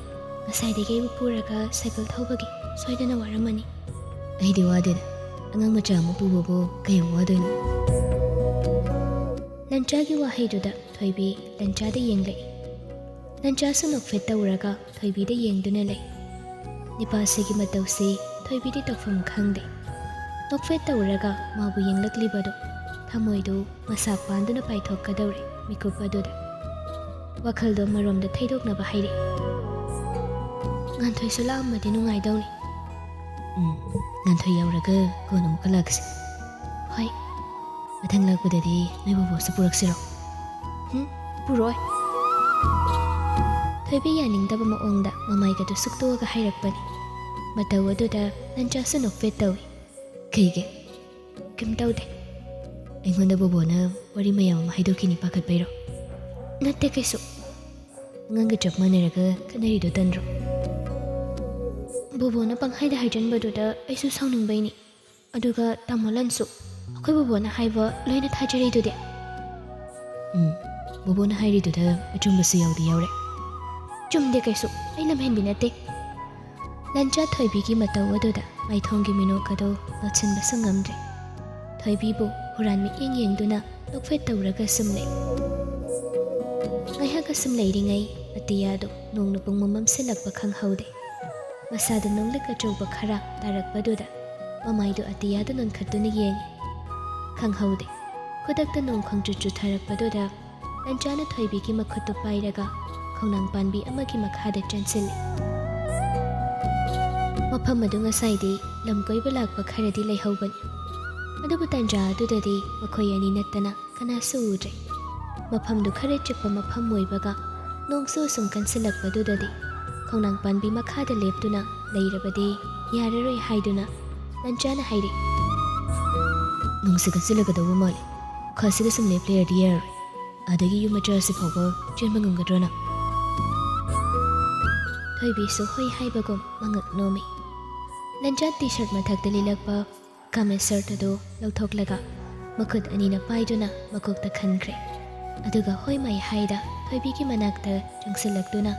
ꯉꯁꯥꯏꯗꯒꯤ ꯑꯩꯕꯨ ꯄꯨꯔꯒ ꯁꯥꯏꯀꯜ ꯊꯧꯕꯒꯤ ꯁꯣꯏꯗꯅ ꯋꯥꯔꯝꯃꯅꯤ ꯑꯩꯗꯤ ꯋꯥꯗꯦꯗ ꯑꯉꯥꯡ ꯃꯆꯥ ꯑꯃ ꯄꯨꯕꯕꯨ ꯀꯌꯥꯝ ꯋꯥꯗꯣꯏꯅꯣ ꯂꯟꯆꯥꯒꯤ ꯋꯥꯍꯩꯗꯨꯗ ꯊꯣꯏꯕꯤ ꯂꯟꯆꯥꯗ ꯌꯦꯡꯂꯛꯏ ꯂꯟꯆꯥꯁꯨ ꯅꯣꯛꯐꯦꯠ ꯇꯧꯔꯒ ꯊꯣꯏꯕꯤꯗ ꯌꯦꯡꯗꯨꯅ ꯂꯩ ꯅꯤꯄꯥꯁꯤꯒꯤ ꯃꯇꯧꯁꯤ ꯊꯣꯏꯕꯤꯗꯤ ꯇꯧꯐꯝ ꯈꯪꯗꯦ ꯅꯣꯛꯐꯦꯠ ꯇꯧꯔꯒ ꯃꯥꯕꯨ ꯌꯦꯡꯂꯛꯂꯤꯕꯗꯣ ꯊꯃꯣꯏꯗꯨ ꯃꯁꯥ ꯄꯥꯟꯗꯨꯅ ꯄꯥꯏꯊꯣꯛꯀꯗꯧꯔꯦ ꯃꯤꯀꯨꯞ ꯑꯗꯨꯗ ꯋꯥꯈꯜꯗꯣ ꯃꯔꯣꯝꯗ ꯊꯩꯗꯣꯛꯅꯕ ꯍꯥꯏꯔꯛꯏ ꯉꯥꯟꯊꯣꯏꯁꯨ ꯂꯥꯛꯑꯝꯃꯗꯤ ꯅꯨꯡꯉꯥꯏꯗꯧꯅꯤ ꯉꯥꯟꯊꯣꯏ ꯌꯥꯎꯔꯒ ꯀꯣꯟꯅ ꯑꯃꯨꯛꯀ ꯂꯥꯛꯁꯤ ꯍꯣꯏ ꯃꯊꯪ ꯂꯥꯛꯄꯗꯗꯤ ꯅꯣꯏ ꯕꯣꯕꯣꯁꯨ ꯄꯨꯔꯛꯁꯤꯔꯣ ꯄꯨꯔꯣꯏ ꯊꯣꯏꯕꯤ ꯌꯥꯅꯤꯡꯗꯕ ꯃꯑꯣꯡꯗ ꯃꯃꯥꯏꯒꯗꯨ ꯁꯨꯛꯇꯣꯛꯑꯒ ꯍꯥꯏꯔꯛꯄꯅꯤ ꯃꯇꯧ ꯑꯗꯨꯗ ꯂꯟꯆꯥꯁꯨ ꯅꯣꯛꯐꯦꯠ ꯇꯧꯏ ꯀꯩꯒꯤ ꯀꯩꯝ ꯇꯧꯗꯦ ꯑꯩꯉꯣꯟꯗ ꯕꯣꯕꯣꯅ ꯋꯥꯔꯤ ꯃꯌꯥꯝ ꯑꯃ ꯍꯥꯏꯗꯣꯛꯈꯤꯅꯤ ꯄꯥꯈꯠꯄꯩꯔꯣ ꯅꯠꯇꯦ ꯀꯩꯁꯨ ꯑꯉꯥꯡꯒ ꯆꯞ ꯃꯥꯟꯅꯔꯒ ꯈꯠꯅꯔꯤꯗꯣ ꯇꯟꯗ꯭ꯔꯣ ꯕꯣꯕꯣꯅ ꯄꯪꯍꯥꯏꯗ ꯍꯥꯏꯖꯟꯕꯗꯨꯗ ꯑꯩꯁꯨ ꯁꯥꯎꯅꯤꯡꯕꯩꯅꯤ ꯑꯗꯨꯒ ꯇꯥꯃꯣꯂꯟꯁꯨ ꯑꯩꯈꯣꯏ ꯕꯣꯕꯣꯅ ꯍꯥꯏꯕ ꯂꯣꯏꯅ ꯊꯥꯖꯔꯤꯗꯨꯗꯤ ꯕꯣꯕꯣꯅ ꯍꯥꯏꯔꯤꯗꯨꯗ ꯑꯆꯨꯝꯕꯁꯨ ꯌꯥꯎꯗꯤ ꯌꯥꯎꯔꯦ ꯆꯨꯝꯗꯦ ꯀꯩꯁꯨ ꯑꯩ ꯂꯝꯍꯦꯟꯕꯤ ꯅꯠꯇꯦ ꯂꯟꯆꯥ ꯊꯣꯏꯕꯤꯒꯤ ꯃꯇꯧ ꯑꯗꯨꯗ ꯃꯥꯏꯊꯣꯡꯒꯤ ꯃꯤꯅꯣꯛ ꯑꯗꯨ ꯂꯣꯠꯁꯤꯟꯕꯁꯨ ꯉꯝꯗ꯭ꯔꯦ ꯊꯣꯏꯕꯤꯕꯨ ꯍꯨꯔꯥꯟ ꯃꯤꯠꯌꯦꯡ ꯌꯦꯡꯗꯨꯅ ꯅꯣꯛꯐꯦꯠ ꯇꯧꯔꯒ ꯁꯨꯝ ꯂꯩ ꯉꯥꯏꯍꯥꯛꯀ ꯁꯨꯝ ꯂꯩꯔꯤꯉꯩ ꯑꯇꯤꯌꯥꯗꯨ ꯅꯣꯡꯅ ꯄꯨꯡꯃꯝ ꯃꯝꯁꯤꯜꯂꯛꯄ ꯈꯪꯍꯧꯗꯦ ꯃꯁꯥꯗ ꯅꯣꯡꯂꯤꯛ ꯑꯆꯧꯕ ꯈꯔ ꯇꯥꯔꯛꯄꯗꯨꯗ ꯃꯃꯥꯏꯗꯨ ꯑꯇꯤꯌꯥꯗ ꯅꯣꯟꯈꯠꯇꯨꯅ ꯌꯦꯡꯉꯤ ꯈꯪꯍꯧꯗꯦ ꯈꯨꯗꯛꯇ ꯅꯣꯡ ꯈꯪꯆꯨ ꯆꯨꯊꯔꯛꯄꯗꯨꯗ Lanchana Thoibigi Makutu Pairaga, Konang Panbi Amagi Makhada Chansil. Mapamadunga Saidi, Lamgoibalak Bakaradi Lehoban. Adubu Tanja Dudadi, Makoyani Natana, Kanasu Udre. Mapam du Karachapa Mapam Webaga, Nongso Sum Kansilak Badudadi. Konang Panbi Makhada Leptuna, Lairabadi, Yarare Haiduna, Lanchana Haidi. Nongsikansilagadawa Mali, Kasigasum Le Player Dear. Adagi yu majarsi phawba chenmangungadrona Thoibi su hoi haibagum mangak nomi Lancha t-shirt mathakta lilakpa kame shirt ado lauthoklaga makhut anina paiduna makokta khankre aduga hoi mai haida Thoibi ki manakta chungsilakduna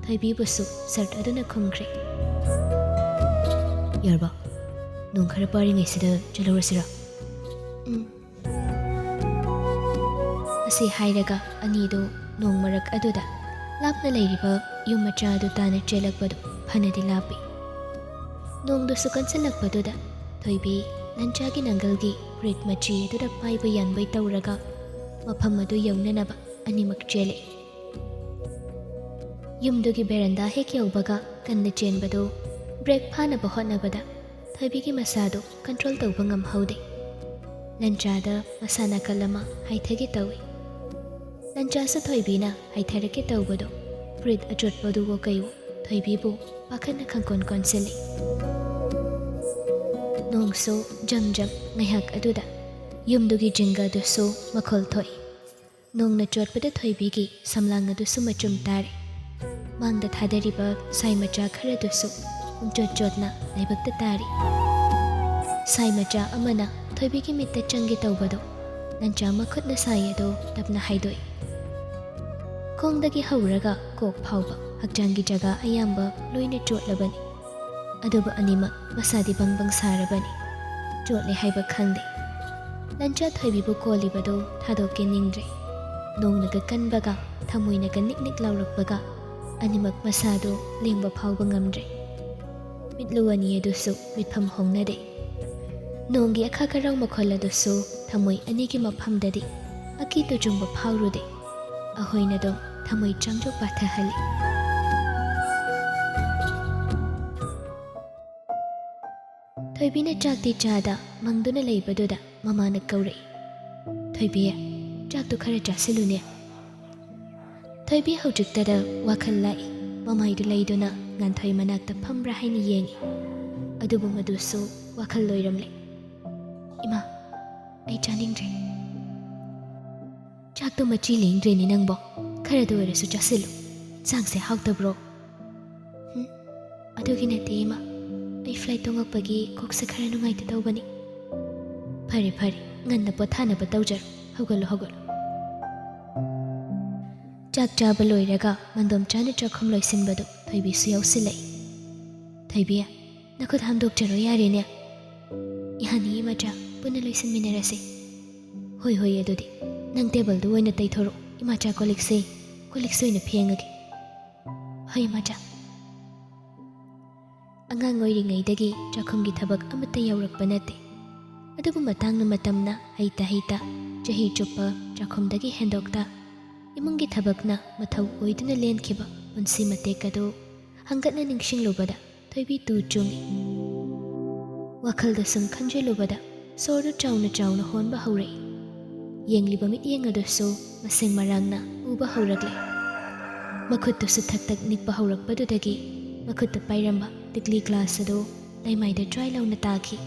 Thoibi busu shirt aduna khumkre Yarba nong khara pari ngai chalorasira Asi hairaga anido nong marak aduda lapna leiriba yum macha adu tana chelakpadu phanadi lapi nong du sukan salakpaduda Thoibi lanchagi nangalgi rit machi aduda paiba yanbai tauraga mafam adu yaunanaba animak chele yumdugi beranda hek yaubaga kanna chenbadu break phana bahonabada Thoibi gi masado control tawba ngamhaude lanchada masana kalama haithagi tawi Lanchasa Thoibina haitharake tawbado Prit ajotpadugo kayo Thoibibu pakhana khangkon konsili Nongso jam ngayhak aduda Yumdugi jinga dusu makhol thoi Nongna jotpada Thoibigi samlang adusu machum tare Mangda thadariba sai macha khara dusu jotna laibakta tari Sai macha amana Thoibigi mitta changi tawbado Lancha makhutna sai ado tapna haidoi Kongdagi hauraga kok phauba hakjangi jaga ayamba loina chotlabani aduba anima masadi bangbang sarabani chotle haiba khangde Lancha Thoibibu kolibado thadoke ningdre nongnaga kanbaga thamoinaga niknik laurakbaga animak masado lengba phauba ngamdre mitluani adusu mitpham hongnade nonggi akhakarang makhola dusu thamoi anigi maphamdadi akitu jungba phaurude ahoinadom thamoi changjo pathahali Thoibina chakti chada mangduna leibaduda mamana kaure Thoibiya chaktu khara chasilune Thoibi hojiktada wakhal lai mamaidu leiduna nganthoi manakta phamra haini yengi adubu madusu wakhal loiramle Ima ai chaningre Chaktu machi lingre ni nangbo khara doirasu chasilu changse hautabro adugi nate ima ai flight tongakpagi koksa khara nungaita tawbani phare nganna pothana ba tawjar hogalo chak chaba loiraga mandom chana chakhom loisinbadu Thoibi su yausilai Thoibiya nakhut hamdok charo yarene ihani imacha puna loisin minarase hoi adudi nang table du oina taithoro imacha kolik soina phengage hoi macha angang oiringaidagi chakhomgi thabak amata yaurakpa nate adubu matangna matamna heita chahi chuppa chakhomdagi hendokta imungi thabakna mathau oiduna lenkhiba punsi matekadu hangatna ningsinglubada Thoibi tu chungi wakhalda sum khanjelubada soru chauna honba haurai yengliba mit yengadusu masing marangna uba haurakle makhuttu su thak nikpa haurakpadudagi makhuttu pairamba tikli class ado laimaida try launa taki